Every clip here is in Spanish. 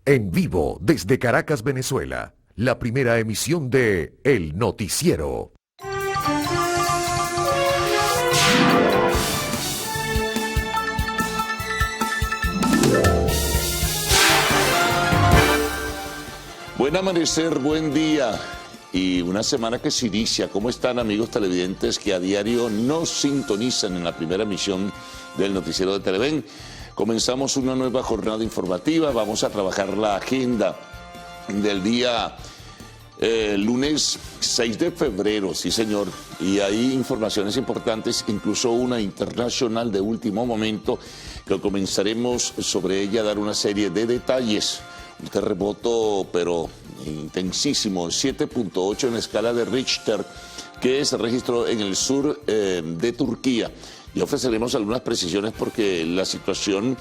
En vivo desde Caracas, Venezuela, la primera emisión de El Noticiero. Buen amanecer, buen día y una semana que se inicia. ¿Cómo están, amigos televidentes que a diario nos sintonizan en la primera emisión del Noticiero de Televen? Comenzamos una nueva jornada informativa. Vamos a trabajar la agenda del día lunes 6 de febrero, sí señor, y hay informaciones importantes, incluso una internacional de último momento, que comenzaremos sobre ella a dar una serie de detalles. Un terremoto, pero intensísimo, 7.8 en escala de Richter, que se registró en el sur de Turquía. Y ofreceremos algunas precisiones porque la situación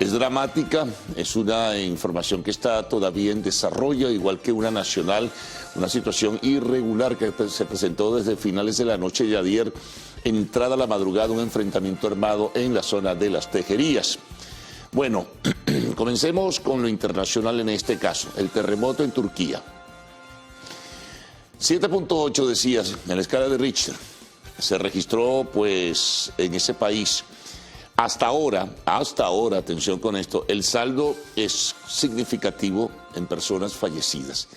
es dramática, es una información que está todavía en desarrollo, igual que una nacional, una situación irregular que se presentó desde finales de la noche de ayer, entrada a la madrugada, un enfrentamiento armado en la zona de las Tejerías. Bueno, comencemos con lo internacional en este caso, el terremoto en Turquía. 7.8 decías en la escala de Richter, se registró pues en ese país. Hasta ahora, atención con esto, el saldo es significativo en personas fallecidas.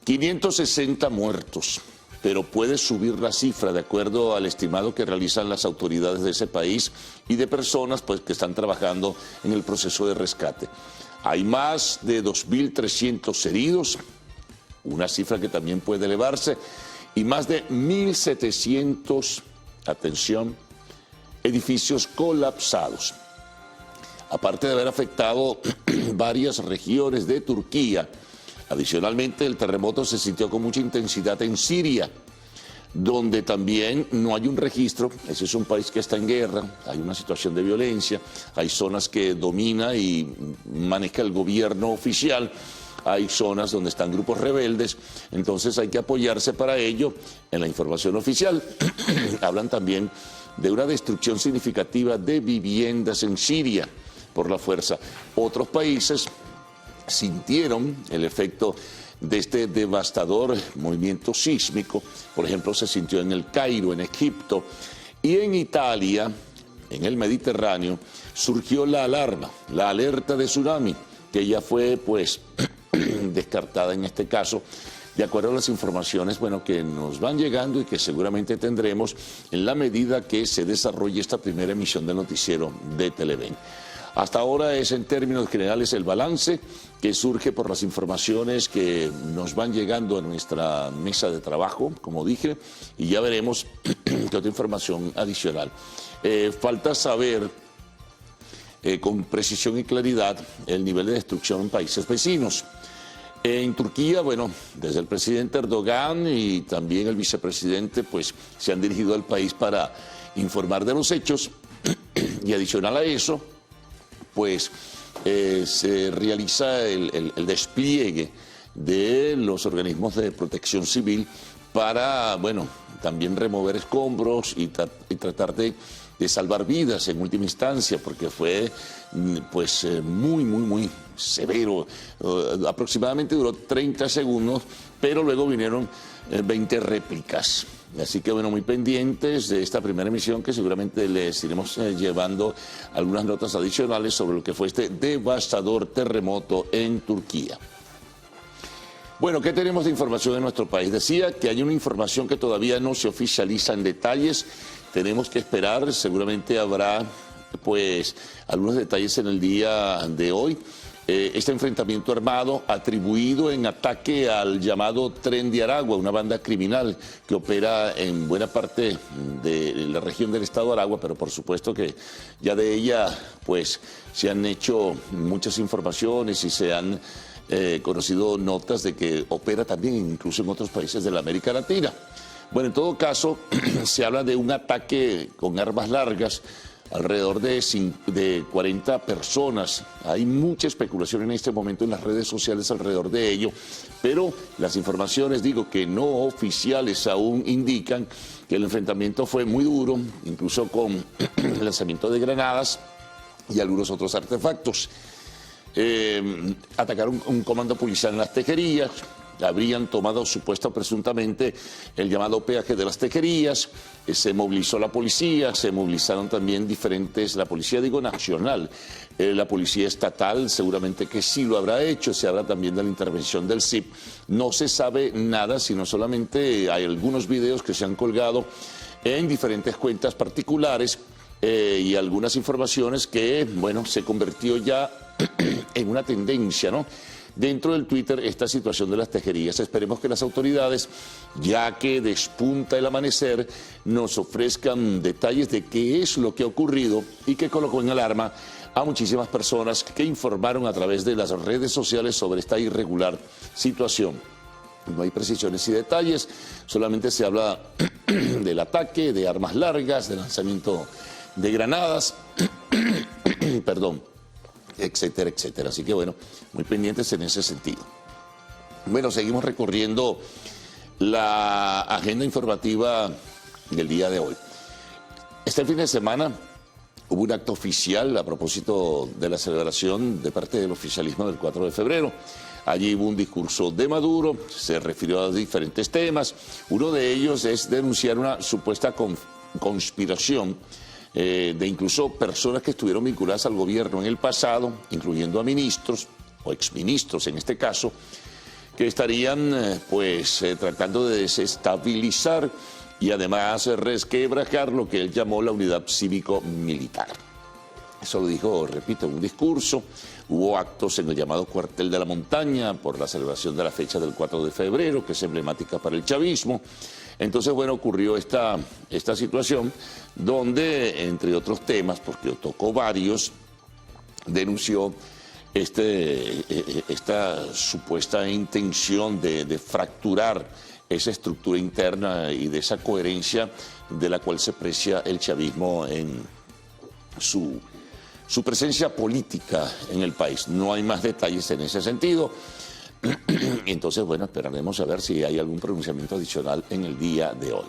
560 muertos, pero puede subir la cifra de acuerdo al estimado que realizan las autoridades de ese país y de personas pues, que están trabajando en el proceso de rescate. Hay más de 2.300 heridos, una cifra que también puede elevarse, y más de 1.700, atención, edificios colapsados. Aparte de haber afectado varias regiones de Turquía, adicionalmente el terremoto se sintió con mucha intensidad en Siria, donde también no hay un registro. Ese es un país que está en guerra, hay una situación de violencia, hay zonas que domina y maneja el gobierno oficial, hay zonas donde están grupos rebeldes, entonces hay que apoyarse para ello en la información oficial. Hablan también de una destrucción significativa de viviendas en Siria por la fuerza. Otros países sintieron el efecto de este devastador movimiento sísmico. Por ejemplo, se sintió en el Cairo, en Egipto, y en Italia, en el Mediterráneo, surgió la alarma, la alerta de tsunami, que ya fue pues descartada en este caso, de acuerdo a las informaciones que nos van llegando y que seguramente tendremos en la medida que se desarrolle esta primera emisión del noticiero de Televen. Hasta ahora es en términos generales el balance que surge por las informaciones que nos van llegando a nuestra mesa de trabajo, como dije, y ya veremos qué otra información adicional. Falta saber con precisión y claridad el nivel de destrucción en países vecinos. En Turquía, desde el presidente Erdogan y también el vicepresidente, pues se han dirigido al país para informar de los hechos y adicional a eso, pues se realiza el despliegue de los organismos de protección civil para, también remover escombros y tratar de salvar vidas en última instancia, porque fue pues muy severo. Aproximadamente duró 30 segundos, pero luego vinieron 20 réplicas. Así que muy pendientes de esta primera emisión, que seguramente les iremos llevando algunas notas adicionales sobre lo que fue este devastador terremoto en Turquía. ¿Qué tenemos de información en nuestro país? Decía que hay una información que todavía no se oficializa en detalles. Tenemos que esperar, seguramente habrá pues algunos detalles en el día de hoy. Este enfrentamiento armado atribuido en ataque al llamado Tren de Aragua, una banda criminal que opera en buena parte de la región del estado de Aragua, pero por supuesto que ya de ella pues se han hecho muchas informaciones y se han conocido notas de que opera también incluso en otros países de la América Latina. En todo caso, se habla de un ataque con armas largas, alrededor de 40 personas. Hay mucha especulación en este momento en las redes sociales alrededor de ello, pero las informaciones, que no oficiales aún indican que el enfrentamiento fue muy duro, incluso con el lanzamiento de granadas y algunos otros artefactos. atacaron un comando policial en Las Tejerías, habrían tomado supuesta o presuntamente el llamado peaje de Las Tejerías, se movilizó la policía, se movilizaron también diferentes, la policía digo nacional, la policía estatal seguramente que sí lo habrá hecho, se habla también de la intervención del SIP, no se sabe nada, sino solamente hay algunos videos que se han colgado en diferentes cuentas particulares y algunas informaciones que, bueno, se convirtió ya en una tendencia, ¿no? Dentro del Twitter, esta situación de Las Tejerías. Esperemos que las autoridades, ya que despunta el amanecer, nos ofrezcan detalles de qué es lo que ha ocurrido y que colocó en alarma a muchísimas personas que informaron a través de las redes sociales sobre esta irregular situación. No hay precisiones y detalles, solamente se habla del ataque, de armas largas, de lanzamiento de granadas, perdón, etcétera, etcétera. Así que bueno, muy pendientes en ese sentido. Bueno, seguimos recorriendo la agenda informativa del día de hoy. Este fin de semana hubo un acto oficial a propósito de la celebración de parte del oficialismo del 4 de febrero. Allí hubo un discurso de Maduro, se refirió a diferentes temas. Uno de ellos es denunciar una supuesta conspiración de incluso personas que estuvieron vinculadas al gobierno en el pasado, incluyendo a ministros o exministros en este caso, que estarían tratando de desestabilizar y además resquebrajar lo que él llamó la unidad cívico-militar. Eso lo dijo, repito, en un discurso. Hubo actos en el llamado Cuartel de la Montaña por la celebración de la fecha del 4 de febrero, que es emblemática para el chavismo. Entonces, bueno, ocurrió esta situación donde, entre otros temas, porque tocó varios, denunció esta supuesta intención de fracturar esa estructura interna y de esa coherencia de la cual se precia el chavismo en su presencia política en el país. No hay más detalles en ese sentido. Entonces, bueno, esperaremos a ver si hay algún pronunciamiento adicional en el día de hoy.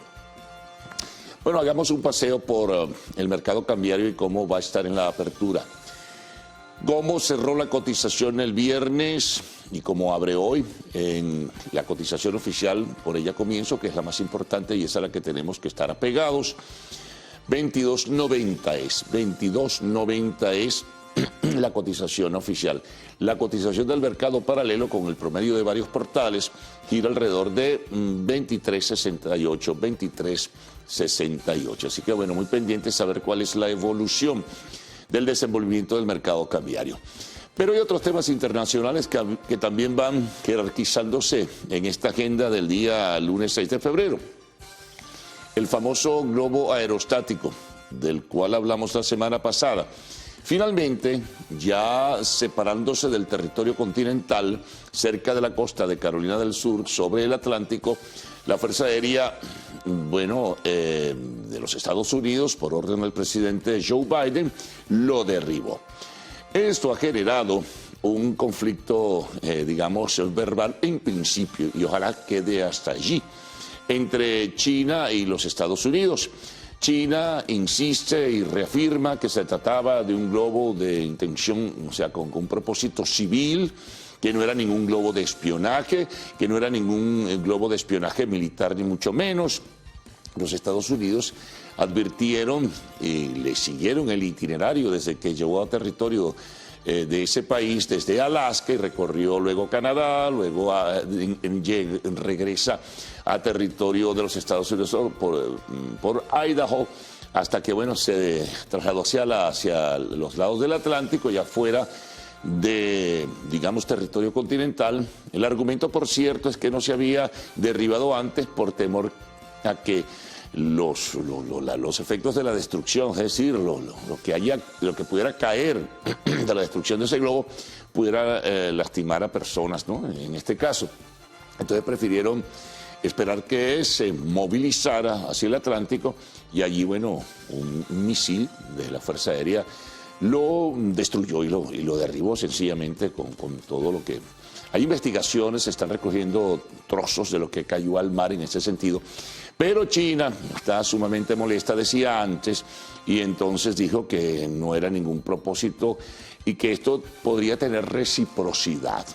Bueno, hagamos un paseo por el mercado cambiario y cómo va a estar en la apertura. Cómo cerró la cotización el viernes y cómo abre hoy en la cotización oficial, por ella comienzo, que es la más importante y es a la que tenemos que estar apegados. 22.90 es la cotización oficial. La cotización del mercado paralelo con el promedio de varios portales gira alrededor de 23.68, 23.68. Así que bueno, muy pendiente saber cuál es la evolución del desenvolvimiento del mercado cambiario. Pero hay otros temas internacionales que también van jerarquizándose en esta agenda del día lunes 6 de febrero. El famoso globo aerostático, del cual hablamos la semana pasada. Finalmente, ya separándose del territorio continental, cerca de la costa de Carolina del Sur, sobre el Atlántico, la Fuerza Aérea, de los Estados Unidos, por orden del presidente Joe Biden, lo derribó. Esto ha generado un conflicto, verbal en principio, y ojalá quede hasta allí, entre China y los Estados Unidos. China insiste y reafirma que se trataba de un globo de intención, o sea, con un propósito civil, que no era ningún globo de espionaje, que no era ningún globo de espionaje militar, ni mucho menos. Los Estados Unidos advirtieron y le siguieron el itinerario desde que llegó a territorio de ese país, desde Alaska, y recorrió luego Canadá, luego regresa a territorio de los Estados Unidos por Idaho, hasta que bueno, se trasladó hacia los lados del Atlántico y afuera de, territorio continental. El argumento, por cierto, es que no se había derribado antes por temor a que los efectos de la destrucción, es decir, lo que pudiera caer de la destrucción de ese globo, pudiera lastimar a personas, ¿no? En este caso. Entonces prefirieron esperar que se movilizara hacia el Atlántico y allí, bueno, un misil de la Fuerza Aérea lo destruyó y lo derribó sencillamente con todo lo que... Hay investigaciones, se están recogiendo trozos de lo que cayó al mar en ese sentido, pero China está sumamente molesta, decía antes, y entonces dijo que no era ningún propósito y que esto podría tener reciprocidad.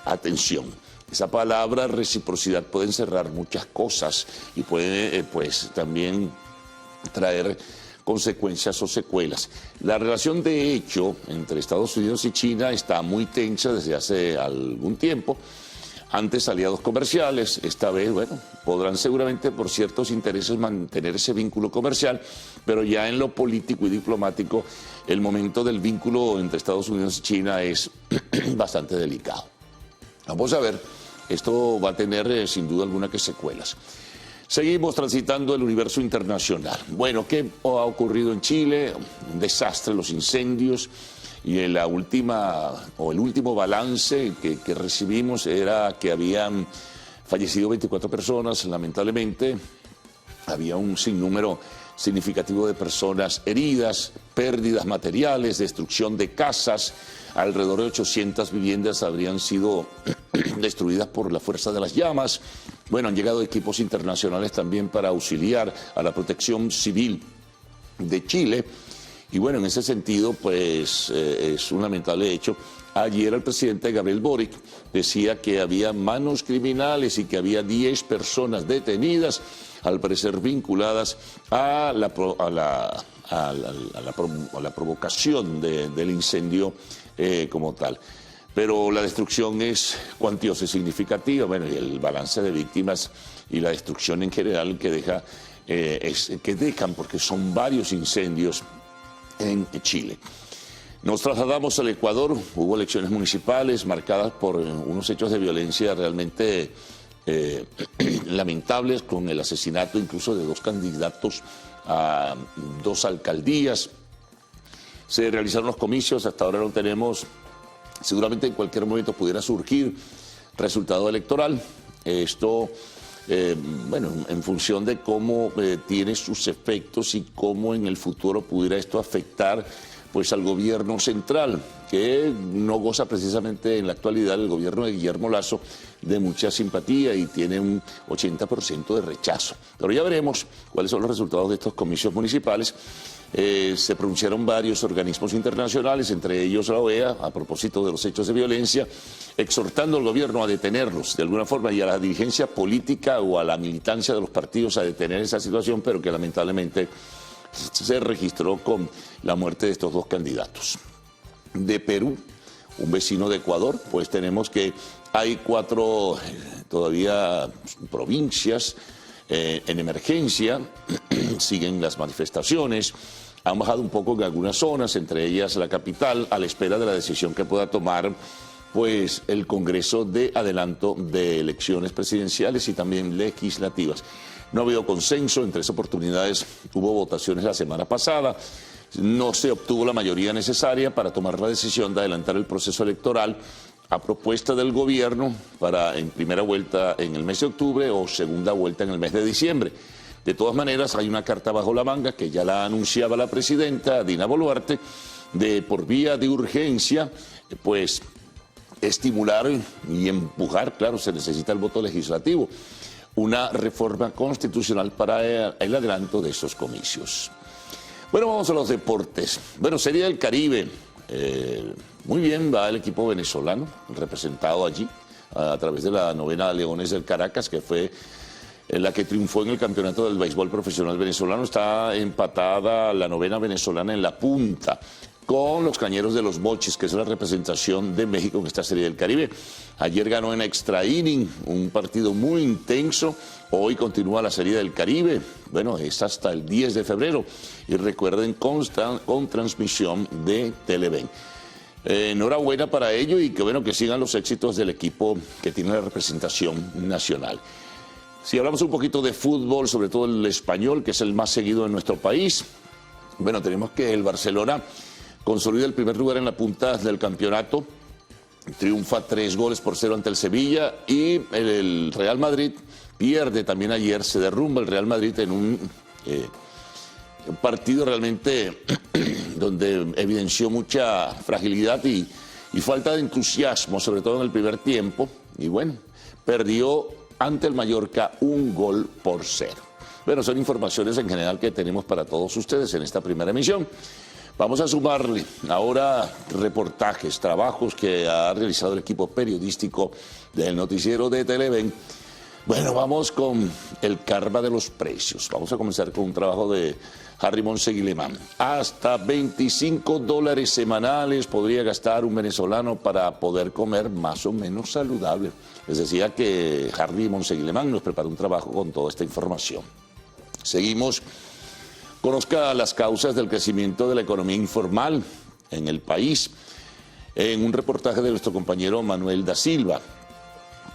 Atención, esa palabra reciprocidad puede encerrar muchas cosas y puede pues también traer consecuencias o secuelas. La relación de hecho entre Estados Unidos y China está muy tensa desde hace algún tiempo. Antes aliados comerciales, esta vez, bueno, podrán seguramente por ciertos intereses mantener ese vínculo comercial, pero ya en lo político y diplomático el momento del vínculo entre Estados Unidos y China es bastante delicado. Vamos a ver, esto va a tener sin duda alguna que secuelas. Seguimos transitando el universo internacional. Bueno, ¿qué ha ocurrido en Chile? Un desastre, los incendios. Y el último balance que recibimos era que habían fallecido 24 personas, lamentablemente. Había un sinnúmero significativo de personas heridas, pérdidas materiales, destrucción de casas. Alrededor de 800 viviendas habrían sido destruidas por la fuerza de las llamas. Bueno, han llegado equipos internacionales también para auxiliar a la protección civil de Chile. Y bueno, en ese sentido, pues es un lamentable hecho. Ayer el presidente Gabriel Boric decía que había manos criminales y que había 10 personas detenidas, al parecer vinculadas a la provocación del incendio como tal. Pero la destrucción es cuantiosa y significativa. Bueno, y el balance de víctimas y la destrucción en general que dejan, porque son varios incendios en Chile. Nos trasladamos al Ecuador. Hubo elecciones municipales marcadas por unos hechos de violencia realmente lamentables, con el asesinato incluso de 2 candidatos a 2 alcaldías. Se realizaron los comicios, hasta ahora no tenemos, seguramente en cualquier momento pudiera surgir resultado electoral. Esto, bueno, en función de cómo tiene sus efectos y cómo en el futuro pudiera esto afectar pues al gobierno central, que no goza precisamente en la actualidad el gobierno de Guillermo Lasso de mucha simpatía y tiene un 80% de rechazo. Pero ya veremos cuáles son los resultados de estos comicios municipales. Se pronunciaron varios organismos internacionales, entre ellos la OEA, a propósito de los hechos de violencia, exhortando al gobierno a detenerlos de alguna forma y a la dirigencia política o a la militancia de los partidos a detener esa situación, pero que lamentablemente se registró con la muerte de estos 2 candidatos. De Perú, un vecino de Ecuador, pues tenemos que hay 4 todavía provincias en emergencia, siguen las manifestaciones, han bajado un poco en algunas zonas, entre ellas la capital, a la espera de la decisión que pueda tomar pues el Congreso de adelanto de elecciones presidenciales y también legislativas. No ha habido consenso, en 3 oportunidades hubo votaciones la semana pasada, no se obtuvo la mayoría necesaria para tomar la decisión de adelantar el proceso electoral a propuesta del gobierno para en primera vuelta en el mes de octubre o segunda vuelta en el mes de diciembre. De todas maneras, hay una carta bajo la manga que ya la anunciaba la presidenta Dina Boluarte, de por vía de urgencia, pues estimular y empujar, claro, se necesita el voto legislativo, una reforma constitucional para el adelanto de estos comicios. Bueno, vamos a los deportes. Bueno, Serie del Caribe. Muy bien va el equipo venezolano, representado allí a través de la novena Leones del Caracas, que fue la que triunfó en el campeonato del béisbol profesional venezolano. Está empatada la novena venezolana en la punta con los Cañeros de los Mochis, que es la representación de México en esta Serie del Caribe. Ayer ganó en extra inning, un partido muy intenso. Hoy continúa la Serie del Caribe. Bueno, es hasta el 10 de febrero. Y recuerden, con transmisión de Televen. Enhorabuena para ello y que bueno que sigan los éxitos del equipo que tiene la representación nacional. Si hablamos un poquito de fútbol, sobre todo el español, que es el más seguido en nuestro país, bueno, tenemos que el Barcelona consolida el primer lugar en la punta del campeonato, triunfa 3-0 ante el Sevilla y el Real Madrid pierde también ayer, se derrumba el Real Madrid en un partido realmente donde evidenció mucha fragilidad y falta de entusiasmo, sobre todo en el primer tiempo, y bueno, perdió ante el Mallorca 1-0. Bueno, son informaciones en general que tenemos para todos ustedes en esta primera emisión. Vamos a sumarle ahora reportajes, trabajos que ha realizado el equipo periodístico del noticiero de Televen. Bueno, vamos con el karma de los precios. Vamos a comenzar con un trabajo de Harry Monseguilemán. Hasta $25 semanales podría gastar un venezolano para poder comer más o menos saludable. Les decía que Harry Monseguilemán nos preparó un trabajo con toda esta información. Seguimos. Conozca las causas del crecimiento de la economía informal en el país en un reportaje de nuestro compañero Manuel da Silva.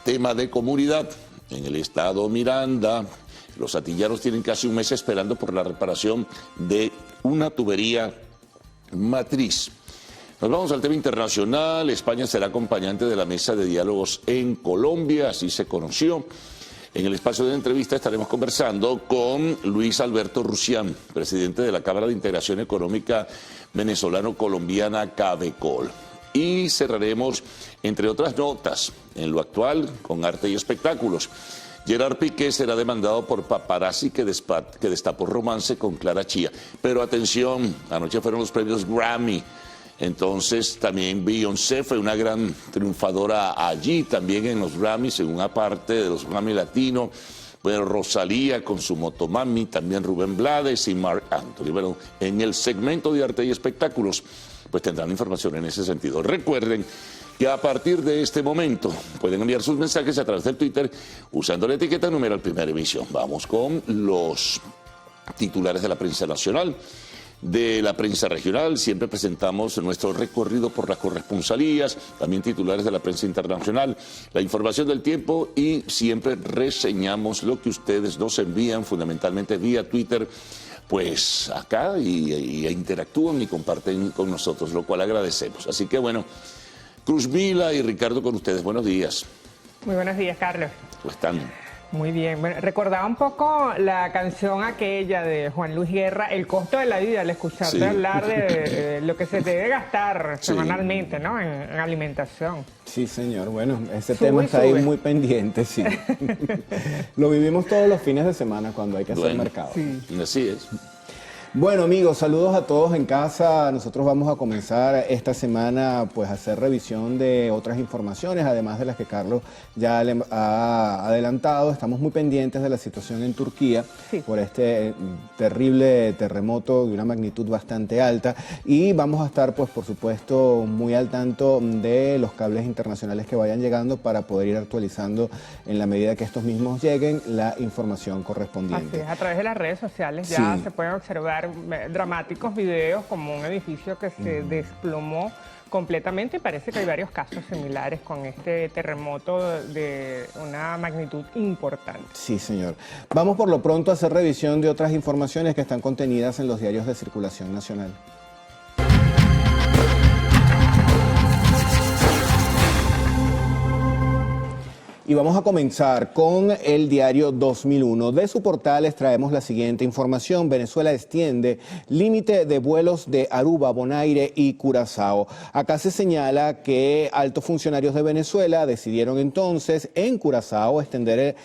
Tema de comunidad. En el estado Miranda, los atillanos tienen casi un mes esperando por la reparación de una tubería matriz. Nos vamos al tema internacional. España será acompañante de la mesa de diálogos en Colombia, así se conoció. En el espacio de entrevista estaremos conversando con Luis Alberto Rusián, presidente de la Cámara de Integración Económica Venezolano-Colombiana, CAVECOL. Y cerraremos, entre otras notas, en lo actual, con arte y espectáculos. Gerard Piqué será demandado por paparazzi que destapó romance con Clara Chía. Pero atención, anoche fueron los premios Grammy. Entonces también Beyoncé fue una gran triunfadora allí, también en los Grammys, en una parte de los Grammy Latinos. Bueno, Rosalía con su Motomami, también Rubén Blades y Marc Anthony. Bueno, en el segmento de arte y espectáculos, pues tendrán información en ese sentido. Recuerden que a partir de este momento pueden enviar sus mensajes a través del Twitter usando la etiqueta numeral Primera Emisión. Vamos con los titulares de la prensa nacional. De la prensa regional, siempre presentamos nuestro recorrido por las corresponsalías, también titulares de la prensa internacional, la información del tiempo y siempre reseñamos lo que ustedes nos envían, fundamentalmente vía Twitter, pues acá y interactúan y comparten con nosotros, lo cual agradecemos. Así que bueno, Cruz Mila y Ricardo con ustedes, buenos días. Muy buenos días, Carlos. ¿Cómo están? Muy bien. Bueno, recordaba un poco la canción aquella de Juan Luis Guerra, El costo de la vida, al escucharte Sí. hablar de lo que se debe gastar Sí. semanalmente, ¿no? En alimentación. Sí, señor. Bueno, ese Sube tema y está sube. ahí muy pendiente, sí. Lo vivimos todos los fines de semana cuando hay que hacer Bueno. mercado. Sí. Así es. Bueno, amigos, saludos a todos en casa. Nosotros vamos a comenzar esta semana pues a hacer revisión de otras informaciones, además de las que Carlos ya le ha adelantado. Estamos muy pendientes de la situación en Turquía Sí. por este terrible terremoto de una magnitud bastante alta y vamos a estar pues por supuesto muy al tanto de los cables internacionales que vayan llegando para poder ir actualizando en la medida que estos mismos lleguen la información Así correspondiente. es, a través de las redes sociales ya Sí. se pueden observar dramáticos videos como un edificio que se desplomó completamente y parece que hay varios casos similares con este terremoto de una magnitud importante. Sí, señor. Vamos por lo pronto a hacer revisión de otras informaciones que están contenidas en los diarios de circulación nacional. Y vamos a comenzar con el diario 2001. De su portal les traemos la siguiente información. Venezuela extiende límite de vuelos de Aruba, Bonaire y Curazao. Acá se señala que altos funcionarios de Venezuela decidieron entonces en Curazao extender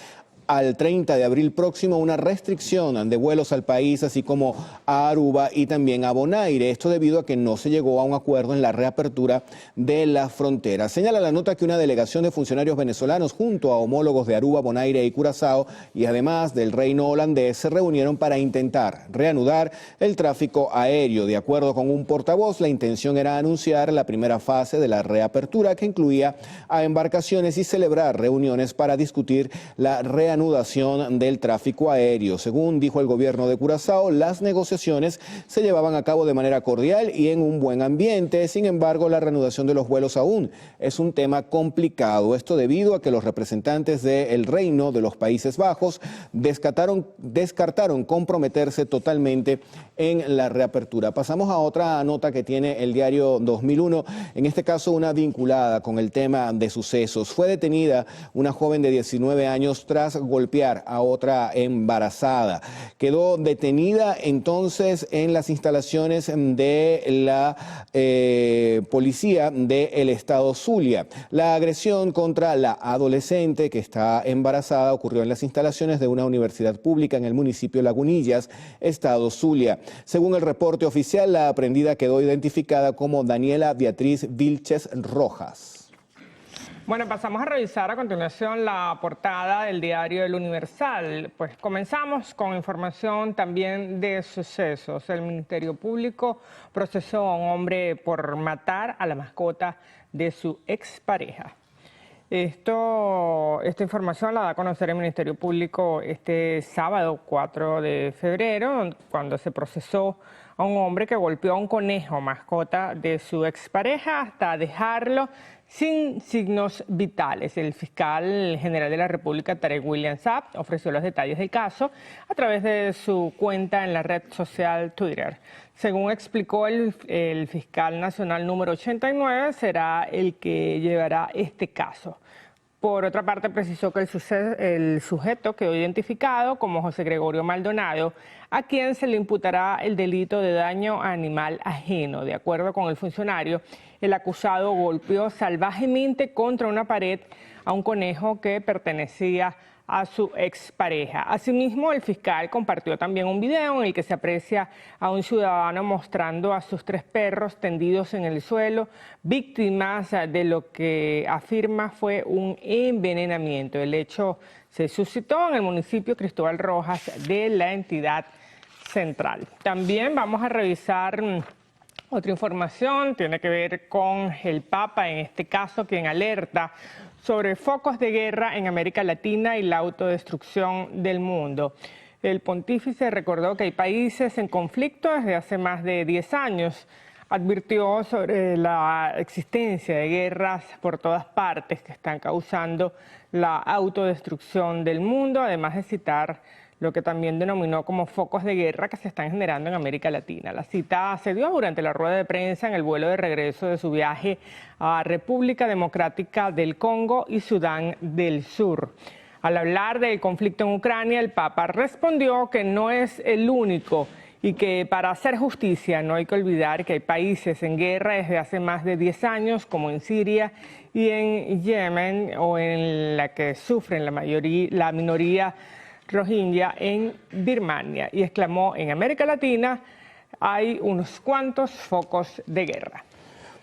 al 30 de abril próximo una restricción de vuelos al país, así como a Aruba y también a Bonaire. Esto debido a que no se llegó a un acuerdo en la reapertura de la frontera. Señala la nota que una delegación de funcionarios venezolanos junto a homólogos de Aruba, Bonaire y Curazao y además del reino holandés se reunieron para intentar reanudar el tráfico aéreo. De acuerdo con un portavoz, la intención era anunciar la primera fase de la reapertura que incluía a embarcaciones y celebrar reuniones para discutir la reanudación del tráfico aéreo. Según dijo el gobierno de Curazao, las negociaciones se llevaban a cabo de manera cordial y en un buen ambiente. Sin embargo, la reanudación de los vuelos aún es un tema complicado. Esto debido a que los representantes del Reino de los Países Bajos descartaron comprometerse totalmente en la reapertura. Pasamos a otra nota que tiene el diario 2001, en este caso una vinculada con el tema de sucesos. Fue detenida una joven de 19 años tras golpear a otra embarazada. Quedó detenida entonces en las instalaciones de la policía del estado Zulia. La agresión contra la adolescente que está embarazada ocurrió en las instalaciones de una universidad pública en el municipio Lagunillas, estado Zulia. Según el reporte oficial, la aprendida quedó identificada como Daniela Beatriz Vilches Rojas. Bueno, pasamos a revisar a continuación la portada del diario El Universal. Pues comenzamos con información también de sucesos. El Ministerio Público procesó a un hombre por matar a la mascota de su expareja. Esta información la da a conocer el Ministerio Público este sábado 4 de febrero, cuando se procesó a un hombre que golpeó a un conejo, mascota de su expareja, hasta dejarlo sin signos vitales. El fiscal general de la República, Tarek William Saab, ofreció los detalles del caso a través de su cuenta en la red social Twitter. Según explicó el fiscal nacional número 89, será el que llevará este caso. Por otra parte, precisó que el sujeto quedó identificado como José Gregorio Maldonado, a quien se le imputará el delito de daño a animal ajeno. De acuerdo con el funcionario, el acusado golpeó salvajemente contra una pared a un conejo que pertenecía a su expareja. Asimismo, el fiscal compartió también un video en el que se aprecia a un ciudadano mostrando a sus 3 perros tendidos en el suelo, víctimas de lo que afirma fue un envenenamiento. El hecho se suscitó en el municipio Cristóbal Rojas de la entidad central. También vamos a revisar otra información, tiene que ver con el Papa, en este caso, quien alerta sobre focos de guerra en América Latina y la autodestrucción del mundo. El pontífice recordó que hay países en conflicto desde hace más de 10 años. Advirtió sobre la existencia de guerras por todas partes que están causando la autodestrucción del mundo, además de citar lo que también denominó como focos de guerra que se están generando en América Latina. La cita se dio durante la rueda de prensa en el vuelo de regreso de su viaje a República Democrática del Congo y Sudán del Sur. Al hablar del conflicto en Ucrania, el Papa respondió que no es el único y que para hacer justicia no hay que olvidar que hay países en guerra desde hace más de 10 años, como en Siria y en Yemen, o en la que sufren la minoría Rohingya en Birmania, y exclamó: en América Latina hay unos cuantos focos de guerra.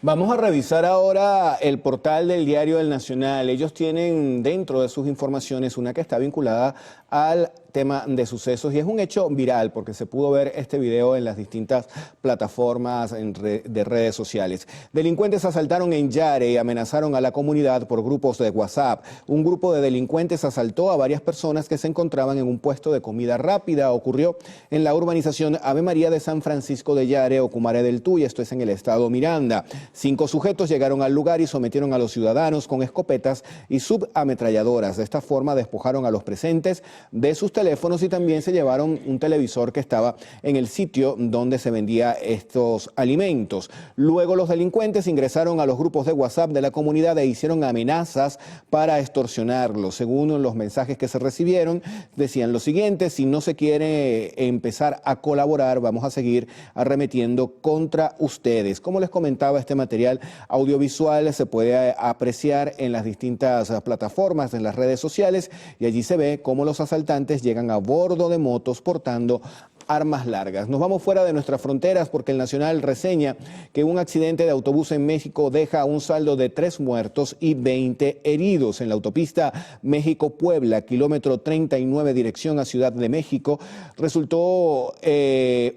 Vamos a revisar ahora el portal del diario El Nacional. Ellos tienen dentro de sus informaciones una que está vinculada al tema de sucesos y es un hecho viral porque se pudo ver este video en las distintas plataformas de redes sociales. Delincuentes asaltaron en Yare y amenazaron a la comunidad por grupos de WhatsApp. Un grupo de delincuentes asaltó a varias personas que se encontraban en un puesto de comida rápida. Ocurrió en la urbanización Ave María de San Francisco de Yare, Ocumare del Tuy, esto es en el estado Miranda. 5 sujetos llegaron al lugar y sometieron a los ciudadanos con escopetas y subametralladoras. De esta forma despojaron a los presentes de sus teléfonos y también se llevaron un televisor que estaba en el sitio donde se vendía estos alimentos. Luego los delincuentes ingresaron a los grupos de WhatsApp de la comunidad e hicieron amenazas para extorsionarlos. Según los mensajes que se recibieron, decían lo siguiente: si no se quiere empezar a colaborar, vamos a seguir arremetiendo contra ustedes. Como les comentaba, este material audiovisual se puede apreciar en las distintas plataformas, en las redes sociales, y allí se ve cómo los asaltantes llegan a bordo de motos portando armas largas. Nos vamos fuera de nuestras fronteras porque el Nacional reseña que un accidente de autobús en México deja un saldo de 3 muertos y 20 heridos. En la autopista México-Puebla, kilómetro 39, dirección a Ciudad de México, resultó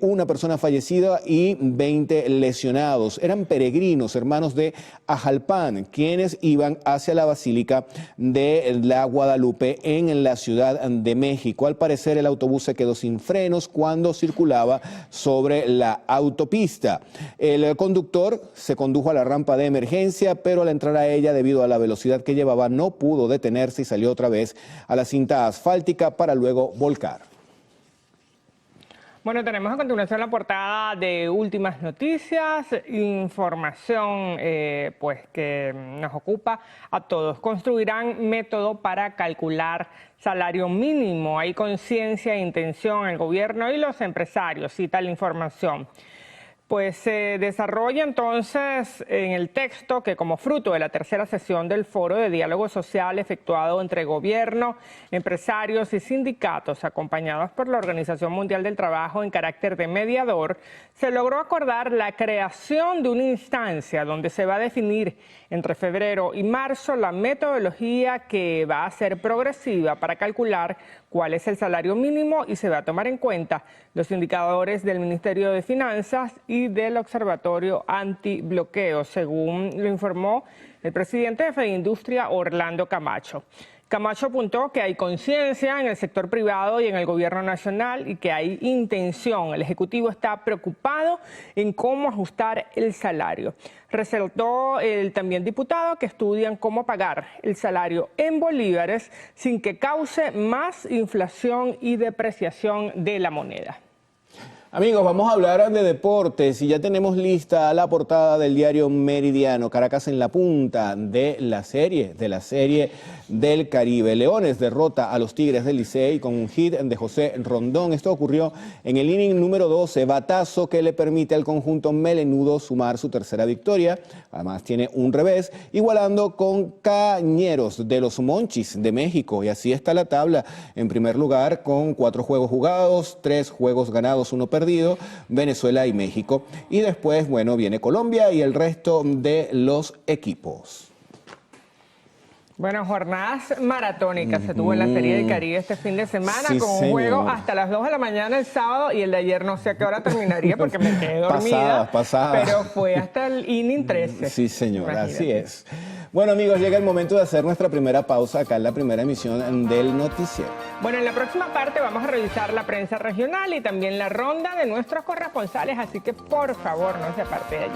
una persona fallecida y 20 lesionados. Eran peregrinos, hermanos de Ajalpan, quienes iban hacia la Basílica de la Guadalupe en la Ciudad de México. Al parecer, el autobús se quedó sin frenos cuando circulaba sobre la autopista. El conductor se condujo a la rampa de emergencia, pero al entrar a ella, debido a la velocidad que llevaba, no pudo detenerse y salió otra vez a la cinta asfáltica para luego volcar. Bueno, tenemos a continuación la portada de Últimas Noticias, información pues que nos ocupa a todos. Construirán método para calcular salario mínimo. Hay conciencia e intención en el gobierno y los empresarios, cita la información. Pues se desarrolla entonces en el texto que como fruto de la tercera sesión del Foro de Diálogo Social efectuado entre gobierno, empresarios y sindicatos, acompañados por la Organización Mundial del Trabajo en carácter de mediador, se logró acordar la creación de una instancia donde se va a definir entre febrero y marzo la metodología que va a ser progresiva para calcular cuál es el salario mínimo y se va a tomar en cuenta los indicadores del Ministerio de Finanzas y del Observatorio Antibloqueo, según lo informó el presidente de FEDINDUSTRIA, Orlando Camacho. Camacho apuntó que hay conciencia en el sector privado y en el gobierno nacional y que hay intención. El Ejecutivo está preocupado en cómo ajustar el salario. Resaltó el también diputado que estudian cómo pagar el salario en bolívares sin que cause más inflación y depreciación de la moneda. Amigos, vamos a hablar de deportes y ya tenemos lista la portada del diario Meridiano. Caracas en la punta de la serie del Caribe. Leones derrota a los Tigres del Licey con un hit de José Rondón. Esto ocurrió en el inning número 12, batazo que le permite al conjunto melenudo sumar su tercera victoria. Además tiene un revés, igualando con Cañeros de los Monchis de México. Y así está la tabla. En primer lugar con 4 juegos jugados, 3 juegos ganados, 1 perdido, Venezuela y México. Y después, bueno, viene Colombia y el resto de los equipos. Bueno, jornadas maratónicas se tuvo en la Serie del Caribe este fin de semana, Sí, con un señor. juego hasta las 2 de la mañana el sábado y el de ayer no sé a qué hora terminaría porque me quedé dormida. Pasada. Pero fue hasta el inning 13. Sí, señor, Imagínate. así es. Bueno, amigos, llega el momento de hacer nuestra primera pausa acá en la primera emisión del noticiero. Bueno, en la próxima parte vamos a revisar la prensa regional y también la ronda de nuestros corresponsales, así que por favor no se aparte de allí.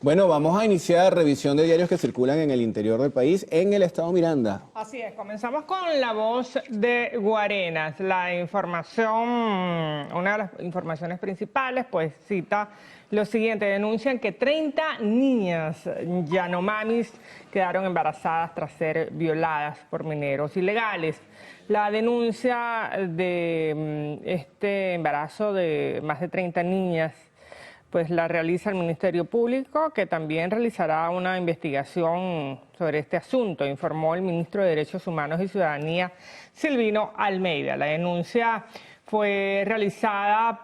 Bueno, vamos a iniciar revisión de diarios que circulan en el interior del país, en el estado Miranda. Así es, comenzamos con La Voz de Guarenas. La información, una de las informaciones principales, pues cita lo siguiente: denuncian que 30 niñas yanomamis quedaron embarazadas tras ser violadas por mineros ilegales. La denuncia de este embarazo de más de 30 niñas pues la realiza el Ministerio Público, que también realizará una investigación sobre este asunto, informó el ministro de Derechos Humanos y Ciudadanía, Silvino Almeida. La denuncia fue realizada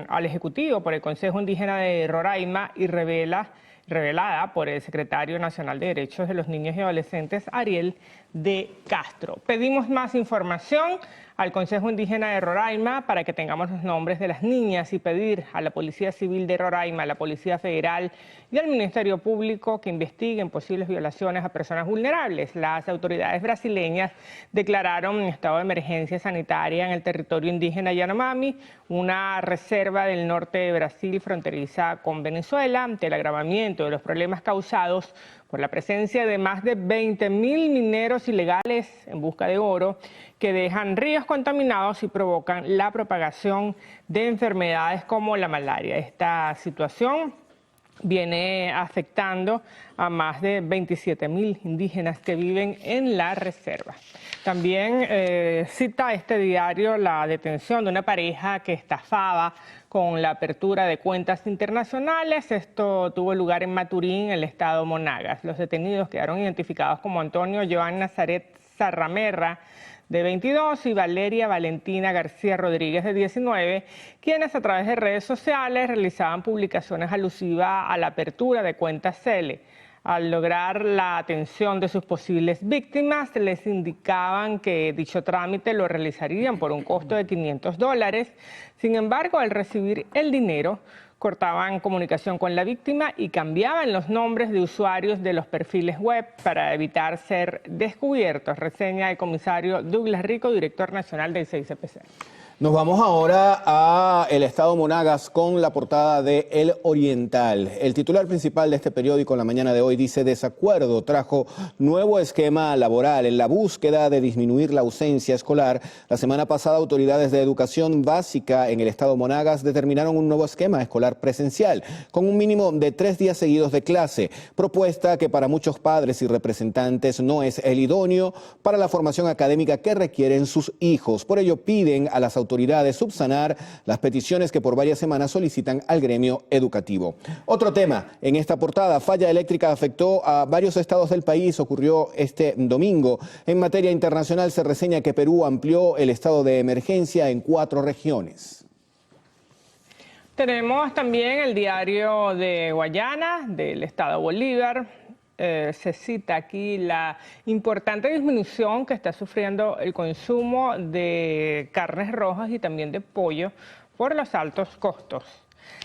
al Ejecutivo por el Consejo Indígena de Roraima y revelada por el Secretario Nacional de Derechos de los Niños y Adolescentes, Ariel de Castro. Pedimos más información al Consejo Indígena de Roraima para que tengamos los nombres de las niñas y pedir a la Policía Civil de Roraima, a la Policía Federal y al Ministerio Público que investiguen posibles violaciones a personas vulnerables. Las autoridades brasileñas declararon estado de emergencia sanitaria en el territorio indígena Yanomami, una reserva del norte de Brasil fronteriza con Venezuela, ante el agravamiento de los problemas causados por la presencia de más de 20.000 mineros ilegales en busca de oro que dejan ríos contaminados y provocan la propagación de enfermedades como la malaria. Esta situación viene afectando a más de 27.000 indígenas que viven en la reserva. También cita este diario la detención de una pareja que estafaba con la apertura de cuentas internacionales. Esto tuvo lugar en Maturín, el estado Monagas. Los detenidos quedaron identificados como Antonio Joan Nazaret Zarramerra, de 22, y Valeria Valentina García Rodríguez, de 19, quienes a través de redes sociales realizaban publicaciones alusivas a la apertura de cuentas CELE. Al lograr la atención de sus posibles víctimas, les indicaban que dicho trámite lo realizarían por un costo de $500. Sin embargo, al recibir el dinero, cortaban comunicación con la víctima y cambiaban los nombres de usuarios de los perfiles web para evitar ser descubiertos, reseña el comisario Douglas Rico, director nacional del CICPC. Nos vamos ahora a el estado Monagas con la portada de El Oriental. El titular principal de este periódico en la mañana de hoy dice: desacuerdo trajo nuevo esquema laboral en la búsqueda de disminuir la ausencia escolar. La semana pasada, autoridades de educación básica en el estado Monagas determinaron un nuevo esquema escolar presencial con un mínimo de 3 días seguidos de clase, propuesta que para muchos padres y representantes no es el idóneo para la formación académica que requieren sus hijos. Por ello piden a las autoridades subsanar las peticiones que por varias semanas solicitan al gremio educativo. Otro tema en esta portada: falla eléctrica afectó a varios estados del país, ocurrió este domingo. En materia internacional se reseña que Perú amplió el estado de emergencia en 4 regiones. Tenemos también el diario de Guayana, del estado Bolívar. Se cita aquí la importante disminución que está sufriendo el consumo de carnes rojas y también de pollo por los altos costos.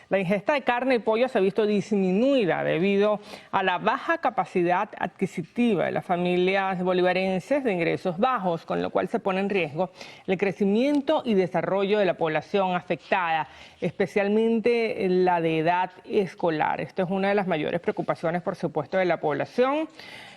La ingesta de carne y pollo se ha visto disminuida debido a la baja capacidad adquisitiva de las familias bolivarenses de ingresos bajos, con lo cual se pone en riesgo el crecimiento y desarrollo de la población afectada, especialmente la de edad escolar. Esto es una de las mayores preocupaciones, por supuesto, de la población.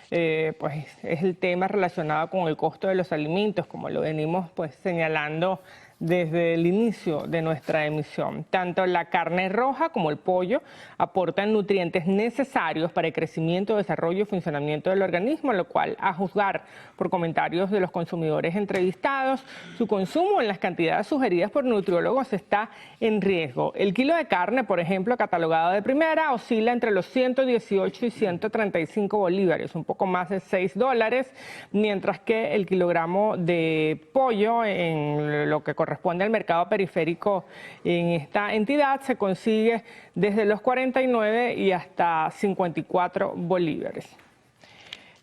Pues es el tema relacionado con el costo de los alimentos, como lo venimos señalando desde el inicio de nuestra emisión. Tanto la carne roja como el pollo aportan nutrientes necesarios para el crecimiento, desarrollo y funcionamiento del organismo, lo cual, a juzgar por comentarios de los consumidores entrevistados, su consumo en las cantidades sugeridas por nutriólogos está en riesgo. El kilo de carne, por ejemplo, catalogado de primera, oscila entre los 118 y 135 bolívares, un poco más de $6, mientras que el kilogramo de pollo, en lo que corresponde al mercado periférico en esta entidad, se consigue desde los 49 y hasta 54 bolívares.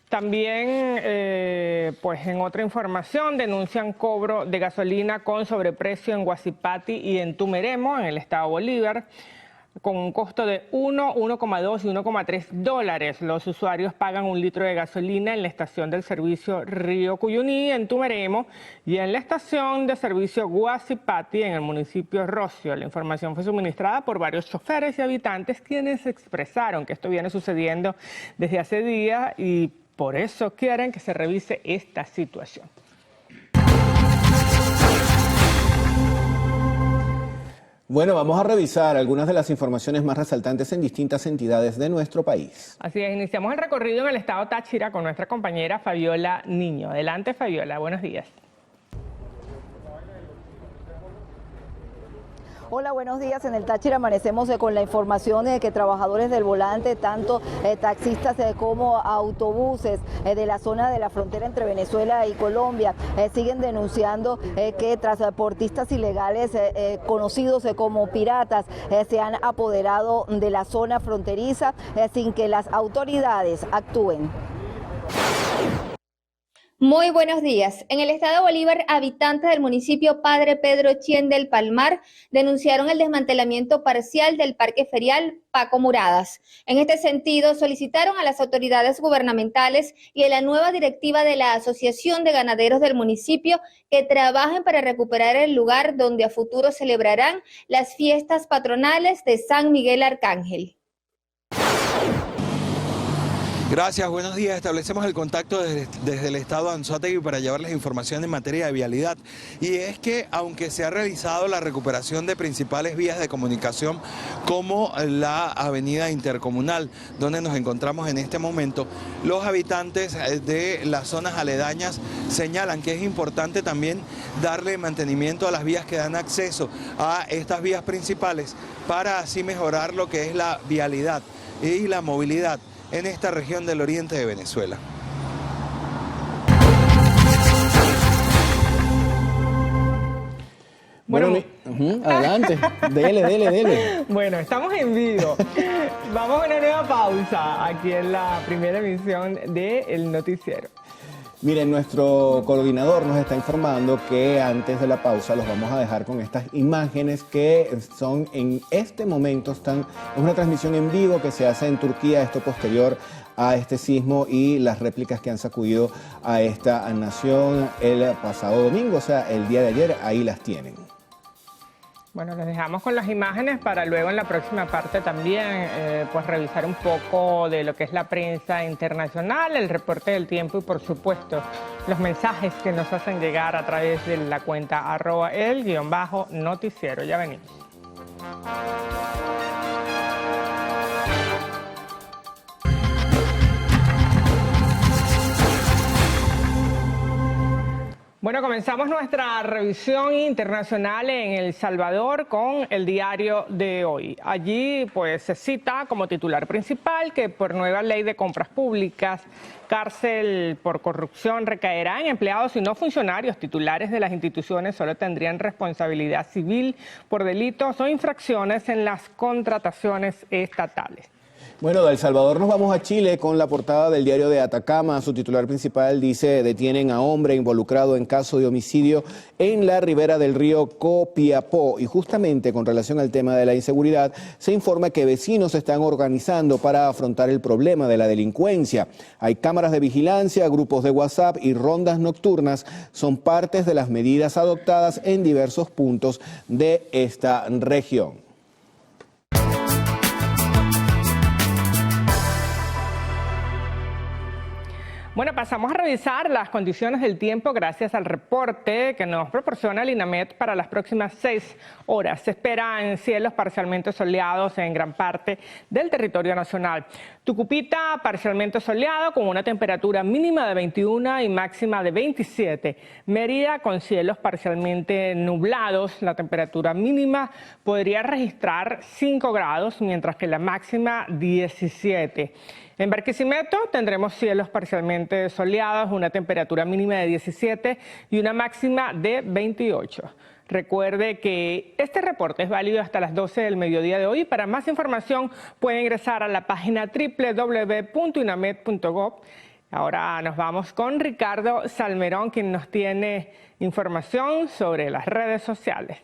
También, en otra información, denuncian cobro de gasolina con sobreprecio en Guasipati y en Tumeremo, en el estado Bolívar, con un costo de 1,2 y 1,3 dólares. Los usuarios pagan un litro de gasolina en la estación del servicio Río Cuyuní, en Tumeremo, y en la estación de servicio Guasipati, en el municipio Rocio. La información fue suministrada por varios choferes y habitantes, quienes expresaron que esto viene sucediendo desde hace días y por eso quieren que se revise esta situación. Bueno, vamos a revisar algunas de las informaciones más resaltantes en distintas entidades de nuestro país. Así es, iniciamos el recorrido en el estado Táchira con nuestra compañera Fabiola Niño. Adelante, Fabiola, buenos días. Hola, buenos días. En el Táchira amanecemos con la información de que trabajadores del volante, tanto taxistas como autobuses de la zona de la frontera entre Venezuela y Colombia, siguen denunciando que transportistas ilegales conocidos como piratas se han apoderado de la zona fronteriza sin que las autoridades actúen. Muy buenos días. En el estado Bolívar, habitantes del municipio Padre Pedro Chien del Palmar denunciaron el desmantelamiento parcial del parque ferial Paco Muradas. En este sentido, solicitaron a las autoridades gubernamentales y a la nueva directiva de la Asociación de Ganaderos del municipio que trabajen para recuperar el lugar donde a futuro celebrarán las fiestas patronales de San Miguel Arcángel. Gracias, buenos días. Establecemos el contacto desde el estado Anzoátegui para llevarles información en materia de vialidad. Y es que aunque se ha realizado la recuperación de principales vías de comunicación como la avenida intercomunal, donde nos encontramos en este momento, los habitantes de las zonas aledañas señalan que es importante también darle mantenimiento a las vías que dan acceso a estas vías principales para así mejorar lo que es la vialidad y la movilidad en esta región del oriente de Venezuela. Bueno, adelante, dele. Bueno, estamos en vivo. Vamos a una nueva pausa aquí en la primera emisión del noticiero. Miren, nuestro coordinador nos está informando que antes de la pausa los vamos a dejar con estas imágenes que son en este momento, es una transmisión en vivo que se hace en Turquía, esto posterior a este sismo y las réplicas que han sacudido a esta nación el pasado domingo, o sea, el día de ayer, ahí las tienen. Bueno, les dejamos con las imágenes para luego en la próxima parte también pues revisar un poco de lo que es la prensa internacional, el reporte del tiempo y por supuesto los mensajes que nos hacen llegar a través de la cuenta @el_noticiero. Ya venimos. Bueno, comenzamos nuestra revisión internacional en El Salvador con el diario de hoy. Allí pues se cita como titular principal que por nueva ley de compras públicas, cárcel por corrupción recaerá en empleados y no funcionarios titulares de las instituciones, solo tendrían responsabilidad civil por delitos o infracciones en las contrataciones estatales. Bueno, de El Salvador nos vamos a Chile con la portada del diario de Atacama. Su titular principal dice: detienen a hombre involucrado en caso de homicidio en la ribera del río Copiapó. Y justamente con relación al tema de la inseguridad, se informa que vecinos se están organizando para afrontar el problema de la delincuencia. Hay cámaras de vigilancia, grupos de WhatsApp y rondas nocturnas. Son partes de las medidas adoptadas en diversos puntos de esta región. Bueno, pasamos a revisar las condiciones del tiempo gracias al reporte que nos proporciona el INAMET para las próximas 6 horas. Se esperan cielos parcialmente soleados en gran parte del territorio nacional. Tucupita parcialmente soleado con una temperatura mínima de 21 y máxima de 27. Mérida con cielos parcialmente nublados. La temperatura mínima podría registrar 5 grados, mientras que la máxima 17. En Barquisimeto tendremos cielos parcialmente soleados, una temperatura mínima de 17 y una máxima de 28. Recuerde que este reporte es válido hasta las 12 del mediodía de hoy. Para más información puede ingresar a la página www.inamed.gov. Ahora nos vamos con Ricardo Salmerón, quien nos tiene información sobre las redes sociales.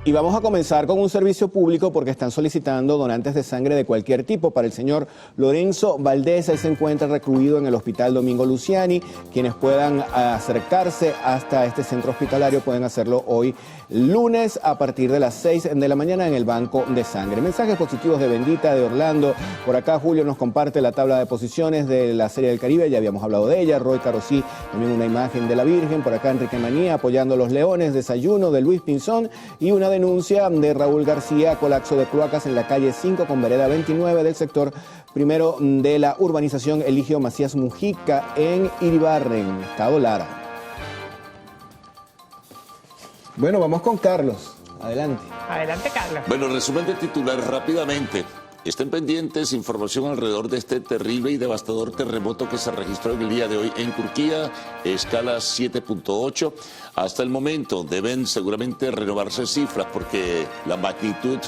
Y vamos a comenzar con un servicio público porque están solicitando donantes de sangre de cualquier tipo para el señor Lorenzo Valdés. Él se encuentra recluido en el Hospital Domingo Luciani. Quienes puedan acercarse hasta este centro hospitalario pueden hacerlo hoy lunes a partir de las 6 de la mañana en el banco de sangre. Mensajes positivos de Bendita, de Orlando. Por acá Julio nos comparte la tabla de posiciones de la Serie del Caribe, ya habíamos hablado de ella. Roy Carosí, también una imagen de la Virgen. Por acá Enrique Manía apoyando a los Leones. Desayuno de Luis Pinzón y una denuncia de Raúl García, colapso de cloacas en la calle 5 con vereda 29 del sector primero de la urbanización Eligio Macías Mujica en Iribarren, Estado Lara. Bueno, vamos con Carlos. Adelante. Adelante, Carlos. Bueno, resumen de titular rápidamente. Estén pendientes, información alrededor de este terrible y devastador terremoto que se registró en el día de hoy en Turquía, escala 7.8. Hasta el momento deben seguramente renovarse cifras porque la magnitud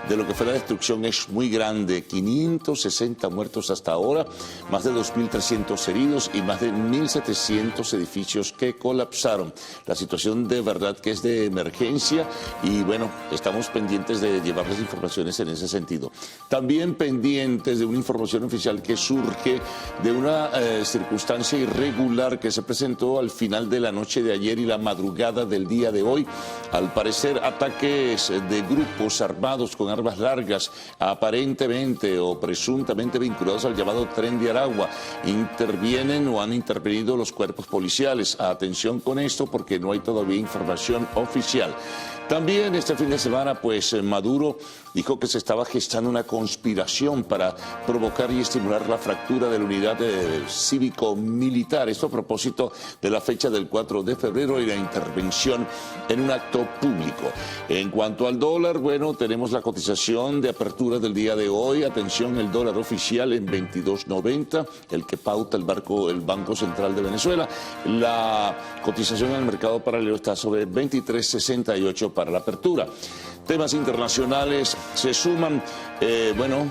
de lo que fue la destrucción es muy grande. 560 muertos hasta ahora, más de 2.300 heridos y más de 1.700 edificios que colapsaron. La situación de verdad que es de emergencia y bueno, estamos pendientes de llevarles informaciones en ese sentido. También pendientes de una información oficial que surge de una circunstancia irregular que se presentó al final de la noche de ayer y la madrugada del día de hoy. Al parecer, ataques de grupos armados con armas largas, aparentemente o presuntamente vinculados al llamado Tren de Aragua, intervienen o han intervenido los cuerpos policiales. Atención con esto porque no hay todavía información oficial. También este fin de semana, pues Maduro dijo que se estaba gestando una conspiración para provocar y estimular la fractura de la unidad cívico-militar. Esto a propósito de la fecha del 4 de febrero y la intervención en un acto público. En cuanto al dólar, bueno, tenemos la cotización de apertura del día de hoy. Atención, el dólar oficial en 22.90, el que pauta el Banco Central de Venezuela. La cotización en el mercado paralelo está sobre 23.68 para la apertura. Temas internacionales se suman,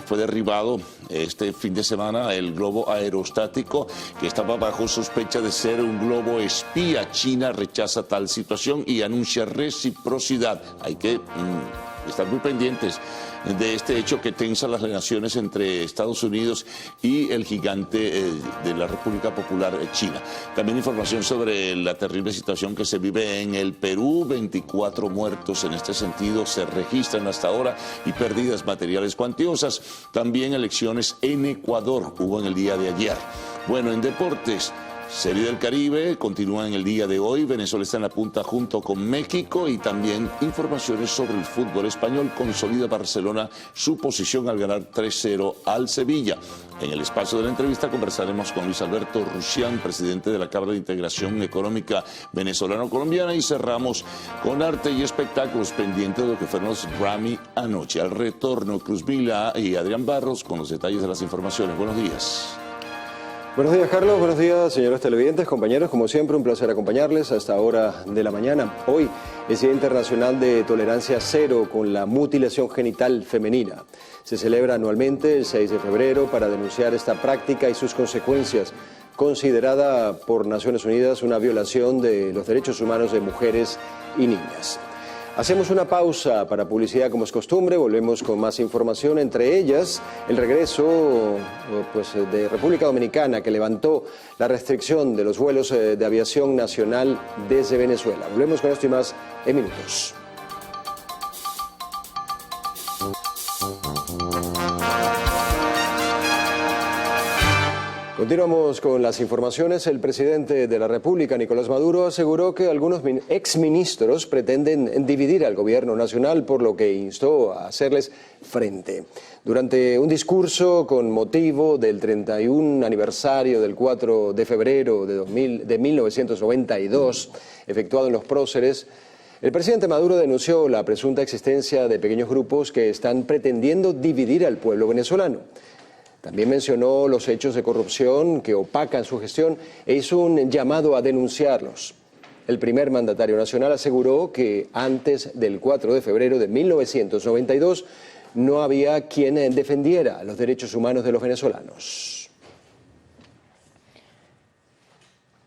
fue derribado este fin de semana el globo aerostático que estaba bajo sospecha de ser un globo espía. China rechaza tal situación y anuncia reciprocidad. Hay que estar muy pendientes de este hecho que tensa las relaciones entre Estados Unidos y el gigante de la República Popular China. También información sobre la terrible situación que se vive en el Perú. 24 muertos en este sentido se registran hasta ahora y pérdidas materiales cuantiosas. También elecciones en Ecuador hubo en el día de ayer. Bueno, en deportes, Serie del Caribe continúa en el día de hoy. Venezuela está en la punta junto con México y también informaciones sobre el fútbol español. Consolida Barcelona su posición al ganar 3-0 al Sevilla. En el espacio de la entrevista conversaremos con Luis Alberto Rusián, presidente de la Cámara de Integración Económica Venezolano-Colombiana, y cerramos con arte y espectáculos pendientes de lo que fueron los Grammy anoche. Al retorno, Cruz Vila y Adrián Barros con los detalles de las informaciones. Buenos días. Buenos días, Carlos. Buenos días, señores televidentes, compañeros. Como siempre, un placer acompañarles a esta hora de la mañana. Hoy es Día Internacional de Tolerancia Cero con la mutilación genital femenina. Se celebra anualmente el 6 de febrero para denunciar esta práctica y sus consecuencias, considerada por Naciones Unidas una violación de los derechos humanos de mujeres y niñas. Hacemos una pausa para publicidad como es costumbre, volvemos con más información, entre ellas el regreso de República Dominicana que levantó la restricción de los vuelos de aviación nacional desde Venezuela. Volvemos con esto y más en minutos. Continuamos con las informaciones. El presidente de la República, Nicolás Maduro, aseguró que algunos exministros pretenden dividir al gobierno nacional, por lo que instó a hacerles frente. Durante un discurso con motivo del 31 aniversario del 4 de febrero de 1992, efectuado en Los Próceres, el presidente Maduro denunció la presunta existencia de pequeños grupos que están pretendiendo dividir al pueblo venezolano. También mencionó los hechos de corrupción que opacan su gestión e hizo un llamado a denunciarlos. El primer mandatario nacional aseguró que antes del 4 de febrero de 1992 no había quien defendiera los derechos humanos de los venezolanos.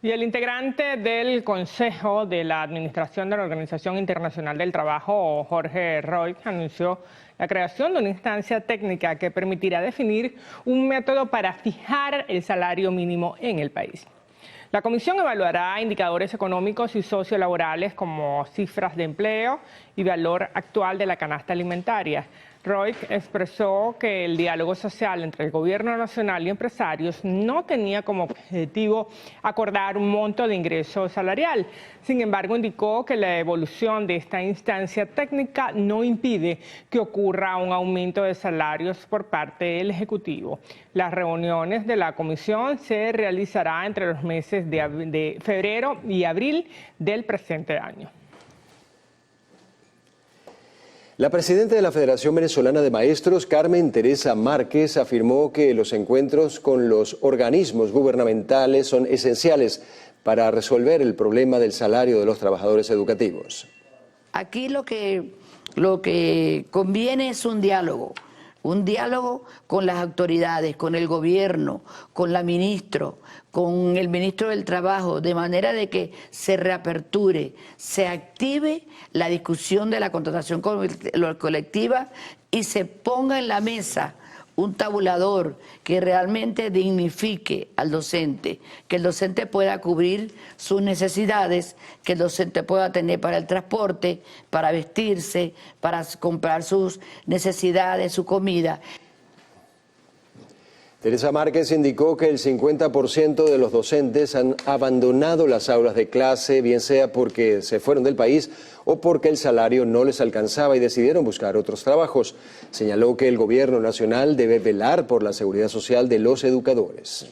Y el integrante del Consejo de la Administración de la Organización Internacional del Trabajo, Jorge Roig, anunció la creación de una instancia técnica que permitirá definir un método para fijar el salario mínimo en el país. La comisión evaluará indicadores económicos y sociolaborales como cifras de empleo y valor actual de la canasta alimentaria. Roig expresó que el diálogo social entre el gobierno nacional y empresarios no tenía como objetivo acordar un monto de ingreso salarial. Sin embargo, indicó que la evolución de esta instancia técnica no impide que ocurra un aumento de salarios por parte del Ejecutivo. Las reuniones de la comisión se realizarán entre los meses de febrero y abril del presente año. La presidenta de la Federación Venezolana de Maestros, Carmen Teresa Márquez, afirmó que los encuentros con los organismos gubernamentales son esenciales para resolver el problema del salario de los trabajadores educativos. Aquí lo que conviene es un diálogo con las autoridades, con el gobierno, con la ministra, con el ministro del Trabajo, de manera de que se reaperture, se active la discusión de la contratación colectiva y se ponga en la mesa un tabulador que realmente dignifique al docente, que el docente pueda cubrir sus necesidades, que el docente pueda tener para el transporte, para vestirse, para comprar sus necesidades, su comida. Teresa Márquez indicó que el 50% de los docentes han abandonado las aulas de clase, bien sea porque se fueron del país o porque el salario no les alcanzaba y decidieron buscar otros trabajos. Señaló que el gobierno nacional debe velar por la seguridad social de los educadores.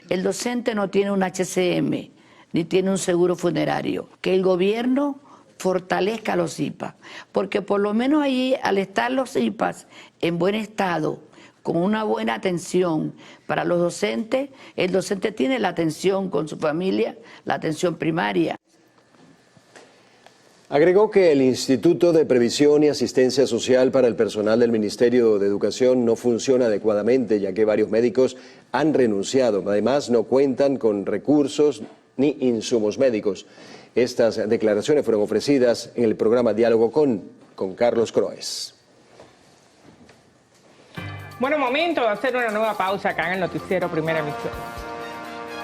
El docente no tiene un HCM, ni tiene un seguro funerario. Que el gobierno fortalezca a los IPA, porque por lo menos allí, al estar los IPAs en buen estado, con una buena atención para los docentes, el docente tiene la atención con su familia, la atención primaria. Agregó que el Instituto de Previsión y Asistencia Social para el personal del Ministerio de Educación no funciona adecuadamente, ya que varios médicos han renunciado. Además, no cuentan con recursos ni insumos médicos. Estas declaraciones fueron ofrecidas en el programa Diálogo con Carlos Croes. Bueno, momento de hacer una nueva pausa acá en el noticiero Primera Emisión.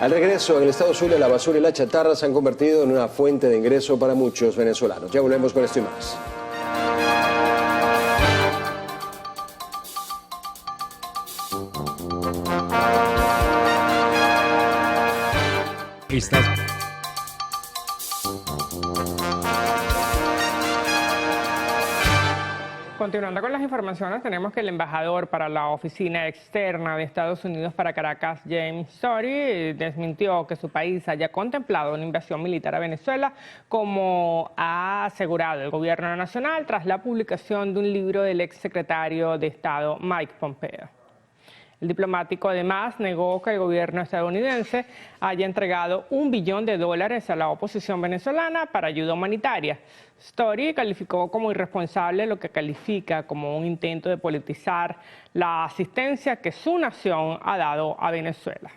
Al regreso, en el estado Zulia, la basura y la chatarra se han convertido en una fuente de ingreso para muchos venezolanos. Ya volvemos con esto y más. Continuando con las informaciones, tenemos que el embajador para la Oficina Externa de Estados Unidos para Caracas, James Story, desmintió que su país haya contemplado una invasión militar a Venezuela, como ha asegurado el gobierno nacional tras la publicación de un libro del exsecretario de Estado, Mike Pompeo. El diplomático además negó que el gobierno estadounidense haya entregado $1 billón a la oposición venezolana para ayuda humanitaria. Story calificó como irresponsable lo que califica como un intento de politizar la asistencia que su nación ha dado a Venezuela.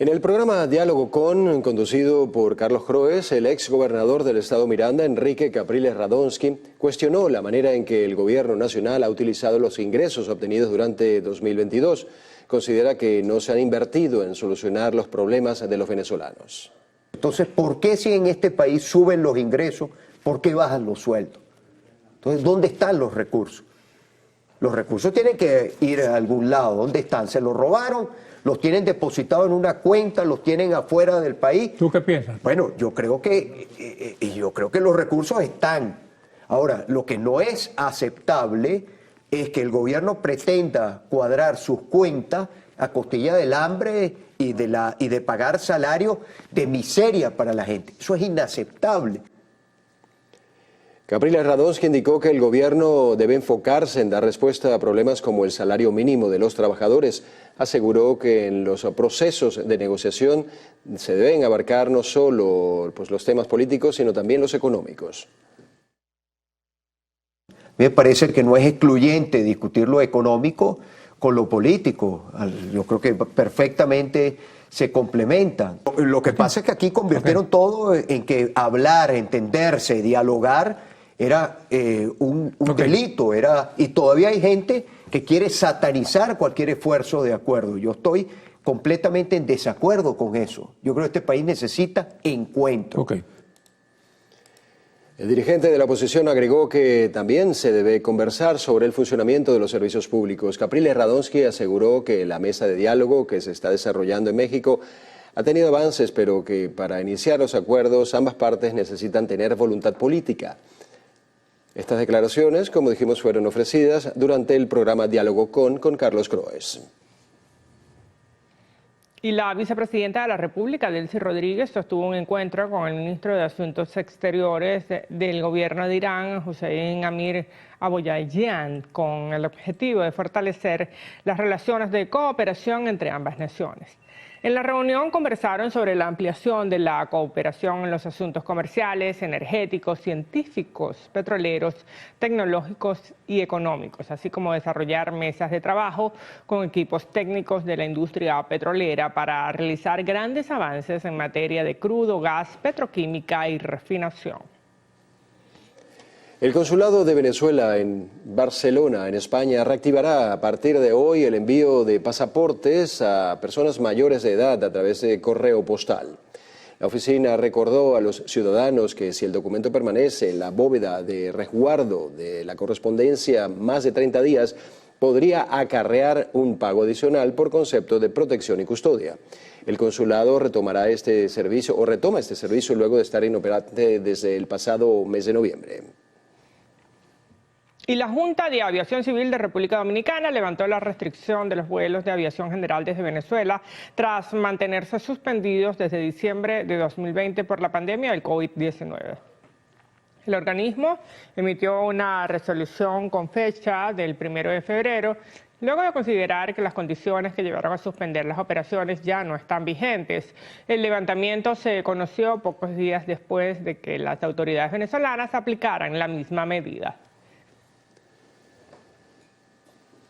En el programa Diálogo conducido por Carlos Croes, el ex gobernador del estado Miranda, Enrique Capriles Radonsky, cuestionó la manera en que el gobierno nacional ha utilizado los ingresos obtenidos durante 2022. Considera que no se han invertido en solucionar los problemas de los venezolanos. Entonces, ¿por qué si en este país suben los ingresos, por qué bajan los sueldos? Entonces, ¿dónde están los recursos? Los recursos tienen que ir a algún lado. ¿Dónde están? ¿Se los robaron? ¿Los tienen depositados en una cuenta? ¿Los tienen afuera del país? ¿Tú qué piensas? Bueno, yo creo que los recursos están. Ahora, lo que no es aceptable es que el gobierno pretenda cuadrar sus cuentas a costilla del hambre y de pagar salarios de miseria para la gente. Eso es inaceptable. Capriles Radonsky indicó que el gobierno debe enfocarse en dar respuesta a problemas como el salario mínimo de los trabajadores. Aseguró que en los procesos de negociación se deben abarcar no solo los temas políticos, sino también los económicos. Me parece que no es excluyente discutir lo económico con lo político. Yo creo que perfectamente se complementan. Lo que pasa es que aquí convirtieron todo en que hablar, entenderse, dialogar era un delito, y todavía hay gente que quiere satanizar cualquier esfuerzo de acuerdo. Yo estoy completamente en desacuerdo con eso. Yo creo que este país necesita encuentro. El dirigente de la oposición agregó que también se debe conversar sobre el funcionamiento de los servicios públicos. Capriles Radonsky aseguró que la mesa de diálogo que se está desarrollando en México ha tenido avances, pero que para iniciar los acuerdos ambas partes necesitan tener voluntad política. Estas declaraciones, como dijimos, fueron ofrecidas durante el programa Diálogo con Carlos Croes. Y la vicepresidenta de la República, Delcy Rodríguez, sostuvo un encuentro con el ministro de Asuntos Exteriores del gobierno de Irán, Hossein Amir Abollahian, con el objetivo de fortalecer las relaciones de cooperación entre ambas naciones. En la reunión conversaron sobre la ampliación de la cooperación en los asuntos comerciales, energéticos, científicos, petroleros, tecnológicos y económicos, así como desarrollar mesas de trabajo con equipos técnicos de la industria petrolera para realizar grandes avances en materia de crudo, gas, petroquímica y refinación. El Consulado de Venezuela en Barcelona, en España, reactivará a partir de hoy el envío de pasaportes a personas mayores de edad a través de correo postal. La oficina recordó a los ciudadanos que si el documento permanece en la bóveda de resguardo de la correspondencia más de 30 días, podría acarrear un pago adicional por concepto de protección y custodia. El consulado retoma este servicio luego de estar inoperante desde el pasado mes de noviembre. Y la Junta de Aviación Civil de República Dominicana levantó la restricción de los vuelos de aviación general desde Venezuela tras mantenerse suspendidos desde diciembre de 2020 por la pandemia del COVID-19. El organismo emitió una resolución con fecha del 1 de febrero, luego de considerar que las condiciones que llevaron a suspender las operaciones ya no están vigentes. El levantamiento se conoció pocos días después de que las autoridades venezolanas aplicaran la misma medida.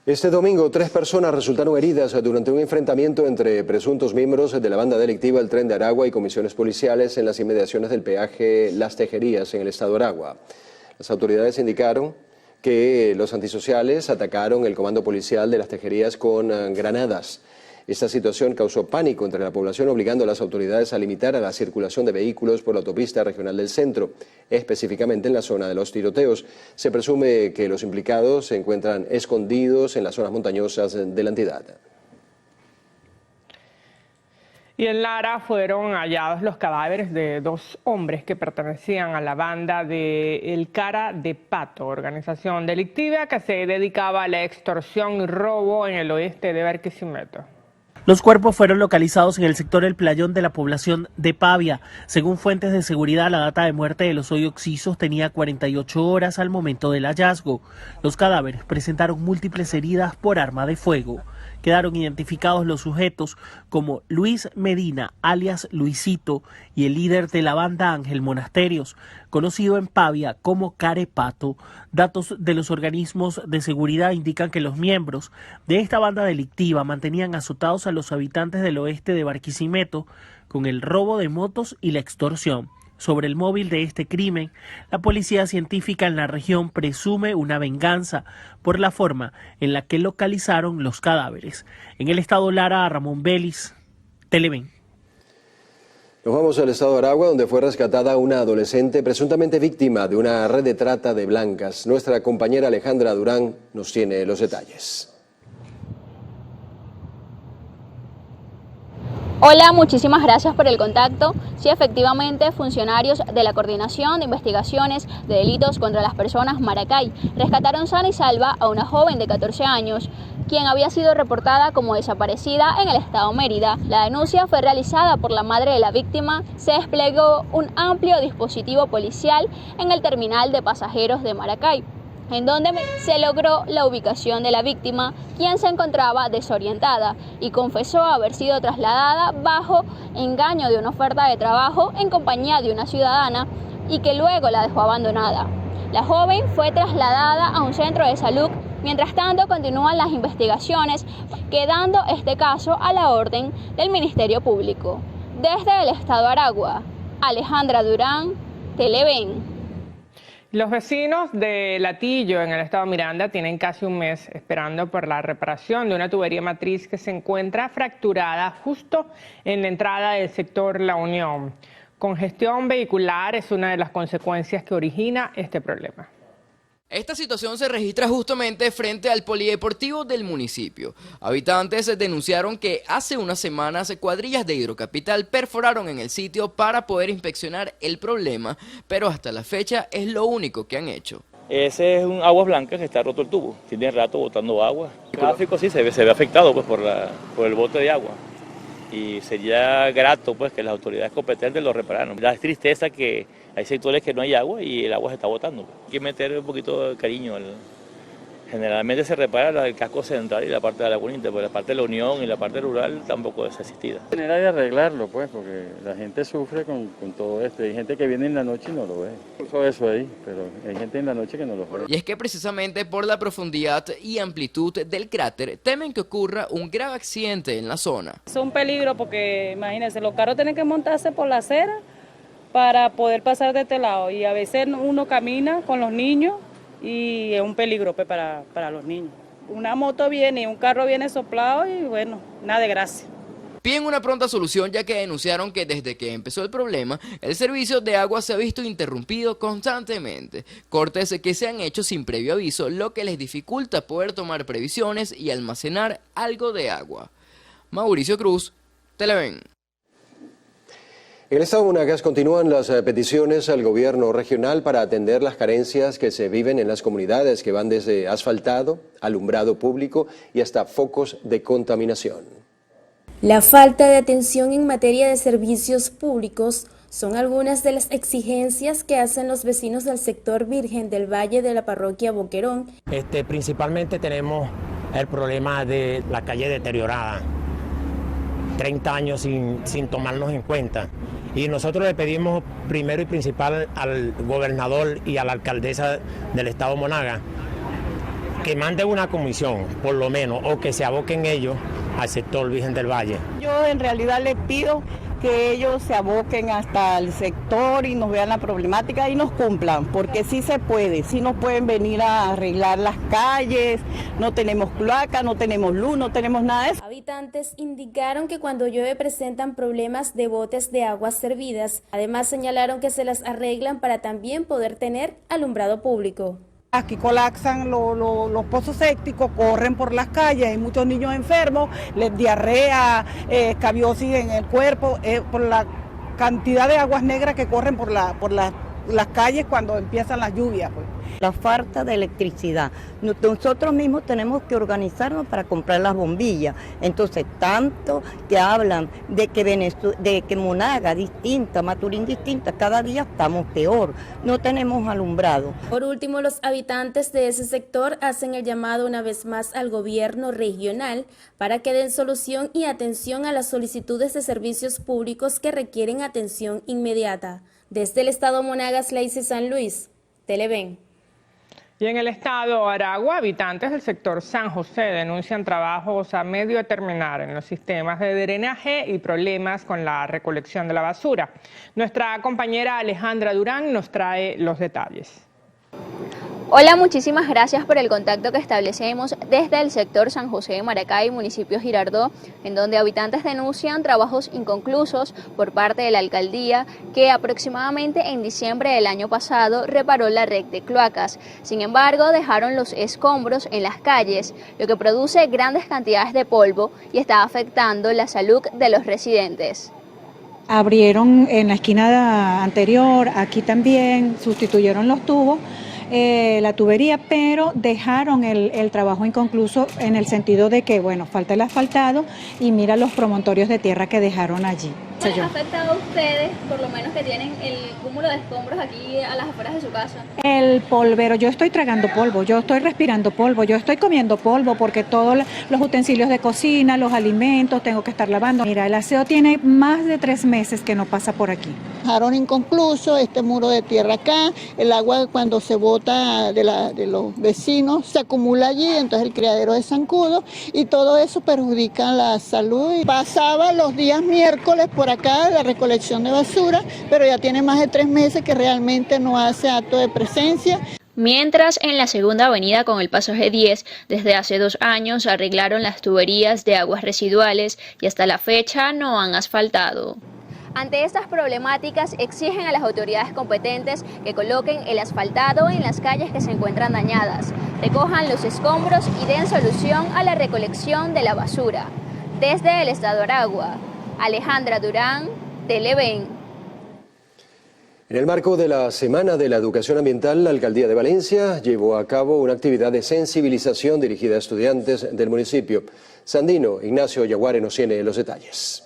Este domingo, 3 personas resultaron heridas durante un enfrentamiento entre presuntos miembros de la banda delictiva El Tren de Aragua y comisiones policiales en las inmediaciones del peaje Las Tejerías en el estado Aragua. Las autoridades indicaron que los antisociales atacaron el comando policial de Las Tejerías con granadas. Esta situación causó pánico entre la población, obligando a las autoridades a limitar a la circulación de vehículos por la autopista regional del centro, específicamente en la zona de los tiroteos. Se presume que los implicados se encuentran escondidos en las zonas montañosas de la entidad. Y en Lara fueron hallados los cadáveres de 2 hombres que pertenecían a la banda de El Cara de Pato, organización delictiva que se dedicaba a la extorsión y robo en el oeste de Barquisimeto. Los cuerpos fueron localizados en el sector El Playón de la población de Pavia. Según fuentes de seguridad, la data de muerte de los hoy occisos tenía 48 horas al momento del hallazgo. Los cadáveres presentaron múltiples heridas por arma de fuego. Quedaron identificados los sujetos como Luis Medina, alias Luisito, y el líder de la banda Ángel Monasterios, conocido en Pavia como Carepato. Datos de los organismos de seguridad indican que los miembros de esta banda delictiva mantenían azotados a los habitantes del oeste de Barquisimeto con el robo de motos y la extorsión. Sobre el móvil de este crimen, la policía científica en la región presume una venganza por la forma en la que localizaron los cadáveres. En el estado Lara, Ramón Vélez, Televen. Nos vamos al estado de Aragua, donde fue rescatada una adolescente presuntamente víctima de una red de trata de blancas. Nuestra compañera Alejandra Durán nos tiene los detalles. Hola, muchísimas gracias por el contacto. Sí, efectivamente, funcionarios de la Coordinación de Investigaciones de Delitos contra las Personas Maracay rescataron sana y salva a una joven de 14 años, quien había sido reportada como desaparecida en el estado Mérida. La denuncia fue realizada por la madre de la víctima. Se desplegó un amplio dispositivo policial en el terminal de pasajeros de Maracay, en donde se logró la ubicación de la víctima, quien se encontraba desorientada y confesó haber sido trasladada bajo engaño de una oferta de trabajo en compañía de una ciudadana y que luego la dejó abandonada. La joven fue trasladada a un centro de salud. Mientras tanto, continúan las investigaciones, quedando este caso a la orden del Ministerio Público. Desde el estado de Aragua, Alejandra Durán, Televen. Los vecinos de Latillo, en el estado Miranda, tienen casi un mes esperando por la reparación de una tubería matriz que se encuentra fracturada justo en la entrada del sector La Unión. Congestión vehicular es una de las consecuencias que origina este problema. Esta situación se registra justamente frente al polideportivo del municipio. Habitantes denunciaron que hace unas semanas cuadrillas de Hidrocapital perforaron en el sitio para poder inspeccionar el problema, pero hasta la fecha es lo único que han hecho. Ese es un agua blanca que está roto el tubo, tiene rato botando agua. El tráfico sí se ve afectado pues, por el bote de agua y sería grato pues, que las autoridades competentes lo repararan. Da tristeza que hay sectores que no hay agua y el agua se está botando. Hay que meter un poquito de cariño. Generalmente se repara el casco central y la parte de la Lagunita, pero la parte de la Unión y la parte rural tampoco es asistida. Hay manera de arreglarlo, pues, porque la gente sufre con todo esto. Hay gente que viene en la noche y no lo ve. Eso ahí, pero hay gente en la noche que no lo ve. Y es que precisamente por la profundidad y amplitud del cráter, temen que ocurra un grave accidente en la zona. Es un peligro porque, imagínense, los carros tienen que montarse por la acera para poder pasar de este lado. Y a veces uno camina con los niños y es un peligro pues, para los niños. Una moto viene y un carro viene soplado y bueno, nada de gracia. Piden una pronta solución ya que denunciaron que desde que empezó el problema, el servicio de agua se ha visto interrumpido constantemente. Cortes que se han hecho sin previo aviso, lo que les dificulta poder tomar previsiones y almacenar algo de agua. Mauricio Cruz, Televen. En el estado de Monagas continúan las peticiones al gobierno regional para atender las carencias que se viven en las comunidades, que van desde asfaltado, alumbrado público y hasta focos de contaminación. La falta de atención en materia de servicios públicos son algunas de las exigencias que hacen los vecinos del sector Virgen del Valle de la parroquia Boquerón. Principalmente tenemos el problema de la calle deteriorada, 30 años sin tomarnos en cuenta. Y nosotros le pedimos primero y principal al gobernador y a la alcaldesa del estado Monagas que mande una comisión, por lo menos, o que se aboquen ellos al sector Virgen del Valle. Yo en realidad les pido que ellos se aboquen hasta el sector y nos vean la problemática y nos cumplan, porque sí se puede, sí nos pueden venir a arreglar las calles, no tenemos cloaca, no tenemos luz, no tenemos nada de eso. Habitantes indicaron que cuando llueve presentan problemas de botes de aguas servidas. Además señalaron que se las arreglan para también poder tener alumbrado público. Aquí colapsan los pozos sépticos, corren por las calles, hay muchos niños enfermos, les diarrea, escabiosis en el cuerpo, por la cantidad de aguas negras que corren por las calles cuando empiezan las lluvias, pues. La falta de electricidad. Nosotros mismos tenemos que organizarnos para comprar las bombillas. Entonces, tanto que hablan de que Monaga distinta, Maturín distinta, cada día estamos peor. No tenemos alumbrado. Por último, los habitantes de ese sector hacen el llamado una vez más al gobierno regional para que den solución y atención a las solicitudes de servicios públicos que requieren atención inmediata. Desde el estado Monagas, Lacey San Luis, Televen. Y en el estado Aragua, habitantes del sector San José denuncian trabajos a medio terminar en los sistemas de drenaje y problemas con la recolección de la basura. Nuestra compañera Alejandra Durán nos trae los detalles. Hola, muchísimas gracias por el contacto que establecemos desde el sector San José de Maracay, municipio Girardot, en donde habitantes denuncian trabajos inconclusos por parte de la alcaldía que aproximadamente en diciembre del año pasado reparó la red de cloacas. Sin embargo, dejaron los escombros en las calles, lo que produce grandes cantidades de polvo y está afectando la salud de los residentes. Abrieron en la esquina anterior, aquí también, sustituyeron los tubos, la tubería, pero dejaron el trabajo inconcluso en el sentido de que, bueno, falta el asfaltado y mira los promontorios de tierra que dejaron allí. ¿Les ha afectado a ustedes, por lo menos que tienen el cúmulo de escombros aquí a las afueras de su casa? El polvero, yo estoy tragando polvo, yo estoy respirando polvo, yo estoy comiendo polvo porque todos los utensilios de cocina, los alimentos, tengo que estar lavando. Mira, el aseo tiene más de 3 meses que no pasa por aquí. Dejaron inconcluso este muro de tierra acá, el agua cuando se bota de los vecinos se acumula allí, entonces el criadero es zancudo y todo eso perjudica la salud. Pasaba los días miércoles por acá la recolección de basura, pero ya tiene más de 3 meses que realmente no hace acto de presencia. Mientras en la segunda avenida con el pasaje 10, desde hace 2 años arreglaron las tuberías de aguas residuales y hasta la fecha no han asfaltado. Ante estas problemáticas exigen a las autoridades competentes que coloquen el asfaltado en las calles que se encuentran dañadas, recojan los escombros y den solución a la recolección de la basura. Desde el estado Aragua, Alejandra Durán, Televen. En el marco de la Semana de la Educación Ambiental, la Alcaldía de Valencia llevó a cabo una actividad de sensibilización dirigida a estudiantes del municipio. Sandino Ignacio Yaguare nos tiene los detalles.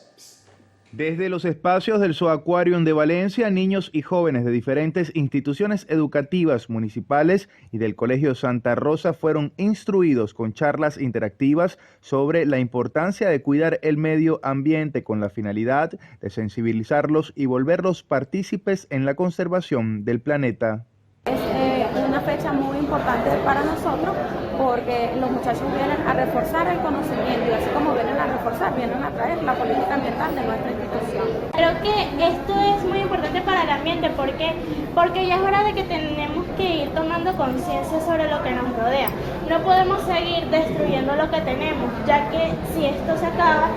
Desde los espacios del Zooaquarium de Valencia, niños y jóvenes de diferentes instituciones educativas municipales y del Colegio Santa Rosa fueron instruidos con charlas interactivas sobre la importancia de cuidar el medio ambiente con la finalidad de sensibilizarlos y volverlos partícipes en la conservación del planeta. Es una fecha muy importante para nosotros porque los muchachos vienen a reforzar el conocimiento y así como vienen a reforzar, vienen a traer la política ambiental de nuestra institución. Creo que esto es muy importante para el ambiente porque ya es hora de que tenemos que ir tomando conciencia sobre lo que nos rodea. No podemos seguir destruyendo lo que tenemos, ya que si esto se acaba,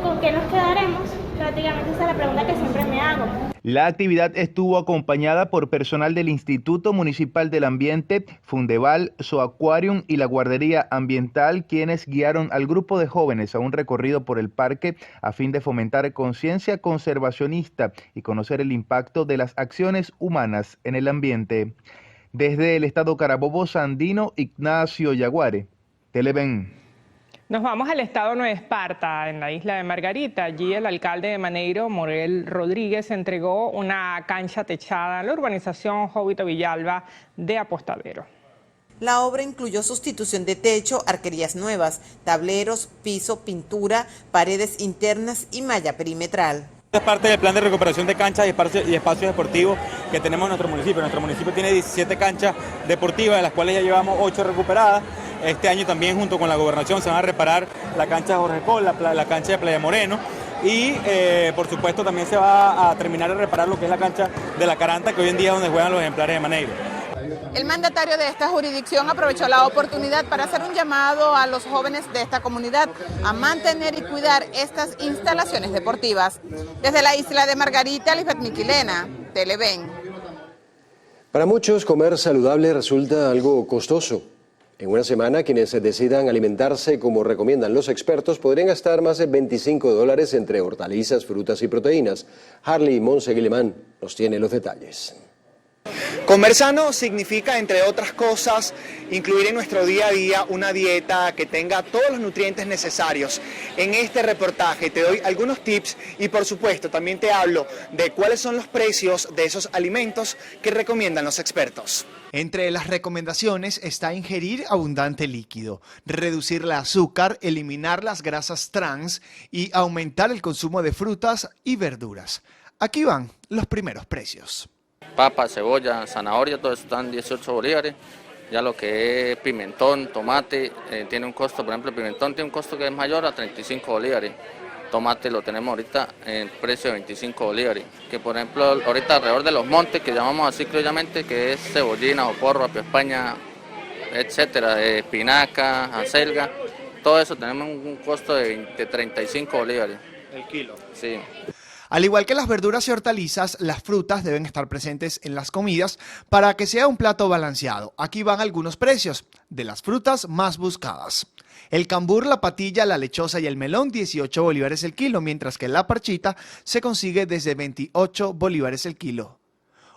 ¿con qué nos quedaremos? Prácticamente esa es la pregunta que siempre me hago. La actividad estuvo acompañada por personal del Instituto Municipal del Ambiente, Fundeval, Zooaquarium y la Guardería Ambiental, quienes guiaron al grupo de jóvenes a un recorrido por el parque a fin de fomentar conciencia conservacionista y conocer el impacto de las acciones humanas en el ambiente. Desde el estado Carabobo, Sandino Ignacio Yaguare, Televen. Nos vamos al estado Nueva Esparta, en la isla de Margarita. Allí el alcalde de Maneiro, Morel Rodríguez, entregó una cancha techada en la urbanización Jovito Villalba de Apostadero. La obra incluyó sustitución de techo, arquerías nuevas, tableros, piso, pintura, paredes internas y malla perimetral. Es parte del plan de recuperación de canchas y espacios deportivos que tenemos en nuestro municipio. Nuestro municipio tiene 17 canchas deportivas, de las cuales ya llevamos 8 recuperadas. Este año también, junto con la gobernación, se van a reparar la cancha de Jorge Col, la cancha de Playa Moreno. Y por supuesto también se va a terminar de reparar lo que es la cancha de La Caranta, que hoy en día es donde juegan los ejemplares de Maneiro. El mandatario de esta jurisdicción aprovechó la oportunidad para hacer un llamado a los jóvenes de esta comunidad a mantener y cuidar estas instalaciones deportivas. Desde la isla de Margarita, Lisbeth Miquilena, Televen. Para muchos, comer saludable resulta algo costoso. En una semana, quienes decidan alimentarse como recomiendan los expertos podrían gastar más de $25 entre hortalizas, frutas y proteínas. Harley Monseguilemán nos tiene los detalles. Comer sano significa, entre otras cosas, incluir en nuestro día a día una dieta que tenga todos los nutrientes necesarios. En este reportaje te doy algunos tips y, por supuesto, también te hablo de cuáles son los precios de esos alimentos que recomiendan los expertos. Entre las recomendaciones está ingerir abundante líquido, reducir el azúcar, eliminar las grasas trans y aumentar el consumo de frutas y verduras. Aquí van los primeros precios. Papa, cebolla, zanahoria, todo eso están 18 bolívares. Ya lo que es pimentón, tomate, tiene un costo, por ejemplo, el pimentón tiene un costo que es mayor a 35 bolívares. Tomate lo tenemos ahorita en precio de 25 bolívares. Que por ejemplo, ahorita alrededor de los montes, que llamamos así criollamente, que es cebollina, oporro, apio España, etcétera, de espinaca, acelga, todo eso tenemos un costo de 35 bolívares. El kilo. Sí. Al igual que las verduras y hortalizas, las frutas deben estar presentes en las comidas para que sea un plato balanceado. Aquí van algunos precios de las frutas más buscadas. El cambur, la patilla, la lechosa y el melón, 18 bolívares el kilo, mientras que la parchita se consigue desde 28 bolívares el kilo.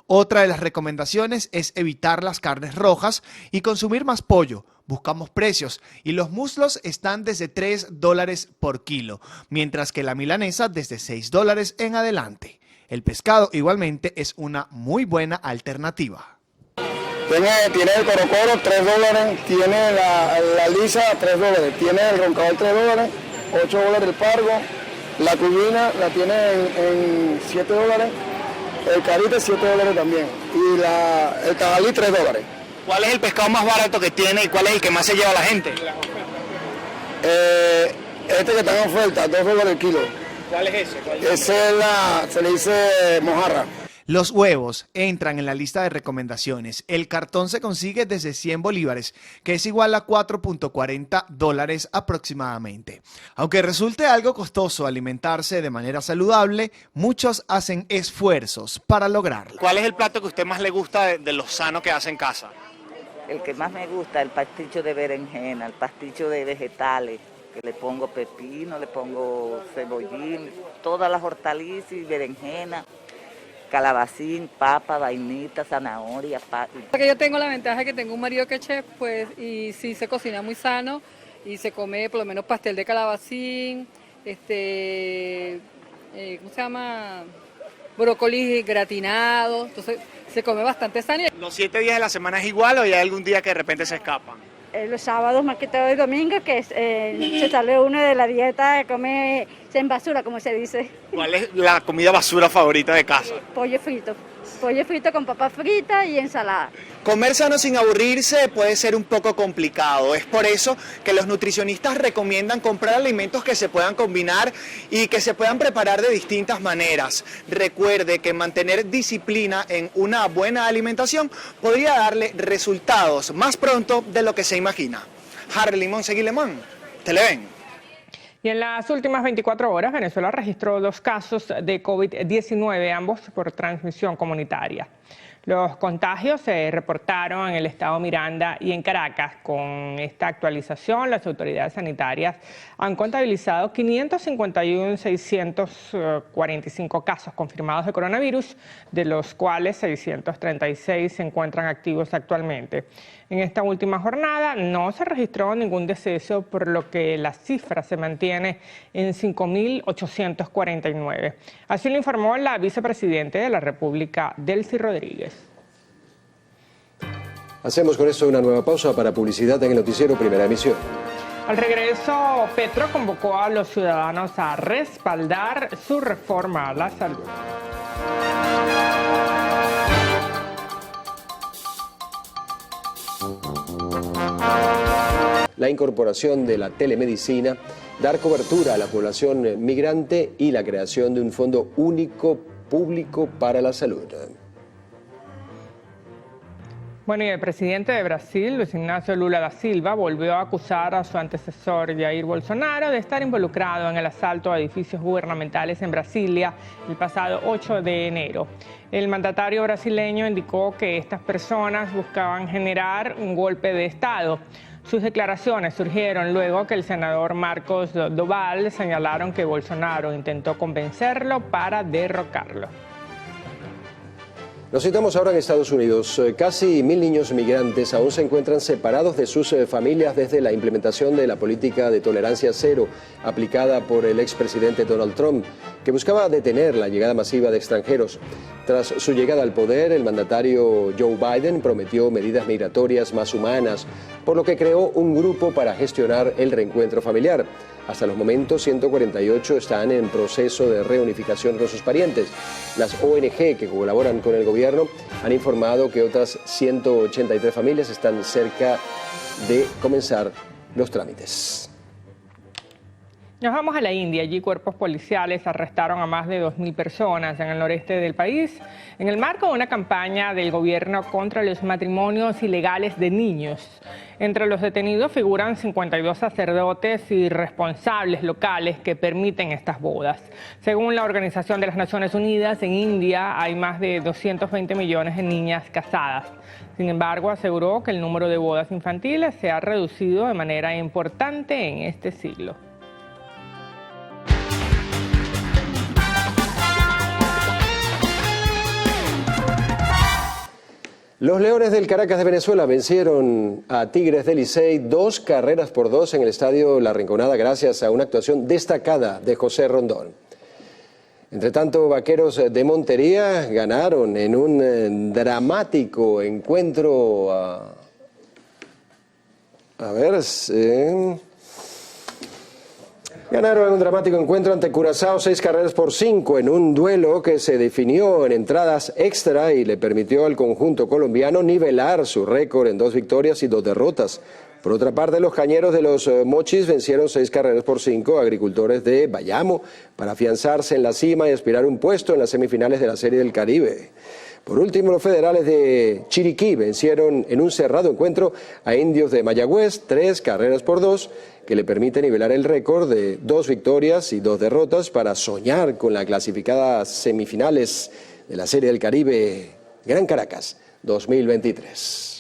Otra de las recomendaciones es evitar las carnes rojas y consumir más pollo. Buscamos precios y los muslos están desde $3 por kilo, mientras que la milanesa desde $6 en adelante. El pescado igualmente es una muy buena alternativa. Tiene el corocoro, $3, tiene la lisa, $3, tiene el roncador, $3, $8 el pargo, la cuyina la tiene en $7, el carite $7 también y el cabalí $3. ¿Cuál es el pescado más barato que tiene y cuál es el que más se lleva a la gente? Este que está en oferta, $2 el kilo. ¿Cuál es ese? Ese se le dice mojarra. Los huevos entran en la lista de recomendaciones. El cartón se consigue desde 100 bolívares, que es igual a $4.40 aproximadamente. Aunque resulte algo costoso alimentarse de manera saludable, muchos hacen esfuerzos para lograrlo. ¿Cuál es el plato que a usted más le gusta de lo sano que hace en casa? El que más me gusta, el pasticho de berenjena, el pasticho de vegetales, que le pongo pepino, le pongo cebollín, todas las hortalizas y berenjena, calabacín, papa, vainita, zanahoria. Porque yo tengo la ventaja de que tengo un marido que es chef, pues, y sí se cocina muy sano y se come por lo menos pastel de calabacín, ¿cómo se llama? Brócoli gratinado, entonces se come bastante sano. ¿Los 7 días de la semana es igual o hay algún día que de repente se escapan? Los sábados, más que todo el domingo, que se sale uno de la dieta de comer en basura, como se dice. ¿Cuál es la comida basura favorita de casa? Pollo frito con papa frita y ensalada. Comer sano sin aburrirse puede ser un poco complicado. Es por eso que los nutricionistas recomiendan comprar alimentos que se puedan combinar y que se puedan preparar de distintas maneras. Recuerde que mantener disciplina en una buena alimentación podría darle resultados más pronto de lo que se imagina. Harley Monseguilemán, Televen. Y en las últimas 24 horas, Venezuela registró 2 casos de COVID-19, ambos por transmisión comunitaria. Los contagios se reportaron en el estado Miranda y en Caracas. Con esta actualización, las autoridades sanitarias han contabilizado 551.645 casos confirmados de coronavirus, de los cuales 636 se encuentran activos actualmente. En esta última jornada no se registró ningún deceso, por lo que la cifra se mantiene en 5.849. Así lo informó la vicepresidenta de la República, Delcy Rodríguez. Hacemos con esto una nueva pausa para publicidad en el noticiero Primera Emisión. Al regreso, Petro convocó a los ciudadanos a respaldar su reforma a la salud. La incorporación de la telemedicina, dar cobertura a la población migrante y la creación de un fondo único público para la salud. Bueno, y el presidente de Brasil, Luis Ignacio Lula da Silva, volvió a acusar a su antecesor Jair Bolsonaro de estar involucrado en el asalto a edificios gubernamentales en Brasilia el pasado 8 de enero. El mandatario brasileño indicó que estas personas buscaban generar un golpe de Estado. Sus declaraciones surgieron luego que el senador Marcos Doval señalaron que Bolsonaro intentó convencerlo para derrocarlo. Nos citamos ahora en Estados Unidos. Casi 1.000 niños migrantes aún se encuentran separados de sus familias desde la implementación de la política de tolerancia cero aplicada por el expresidente Donald Trump, que buscaba detener la llegada masiva de extranjeros. Tras su llegada al poder, el mandatario Joe Biden prometió medidas migratorias más humanas, por lo que creó un grupo para gestionar el reencuentro familiar. Hasta los momentos, 148 están en proceso de reunificación con sus parientes. Las ONG que colaboran con el gobierno han informado que otras 183 familias están cerca de comenzar los trámites. Nos vamos a la India. Allí cuerpos policiales arrestaron a más de 2.000 personas en el noreste del país en el marco de una campaña del gobierno contra los matrimonios ilegales de niños. Entre los detenidos figuran 52 sacerdotes y responsables locales que permiten estas bodas. Según la Organización de las Naciones Unidas, en India hay más de 220 millones de niñas casadas. Sin embargo, aseguró que el número de bodas infantiles se ha reducido de manera importante en este siglo. Los Leones del Caracas de Venezuela vencieron a Tigres del Licey 2-2 en el estadio La Rinconada gracias a una actuación destacada de José Rondón. Entre tanto, Vaqueros de Montería ganaron en un dramático encuentro. Ganaron en un dramático encuentro ante Curazao 6-5 en un duelo que se definió en entradas extra y le permitió al conjunto colombiano nivelar su récord en 2 victorias y 2 derrotas. Por otra parte, los cañeros de los Mochis vencieron 6-5 a Agricultores de Bayamo para afianzarse en la cima y aspirar un puesto en las semifinales de la Serie del Caribe. Por último, los Federales de Chiriquí vencieron en un cerrado encuentro a Indios de Mayagüez 3-2, que le permite nivelar el récord de 2 victorias y 2 derrotas para soñar con la clasificada semifinales de la Serie del Caribe Gran Caracas 2023.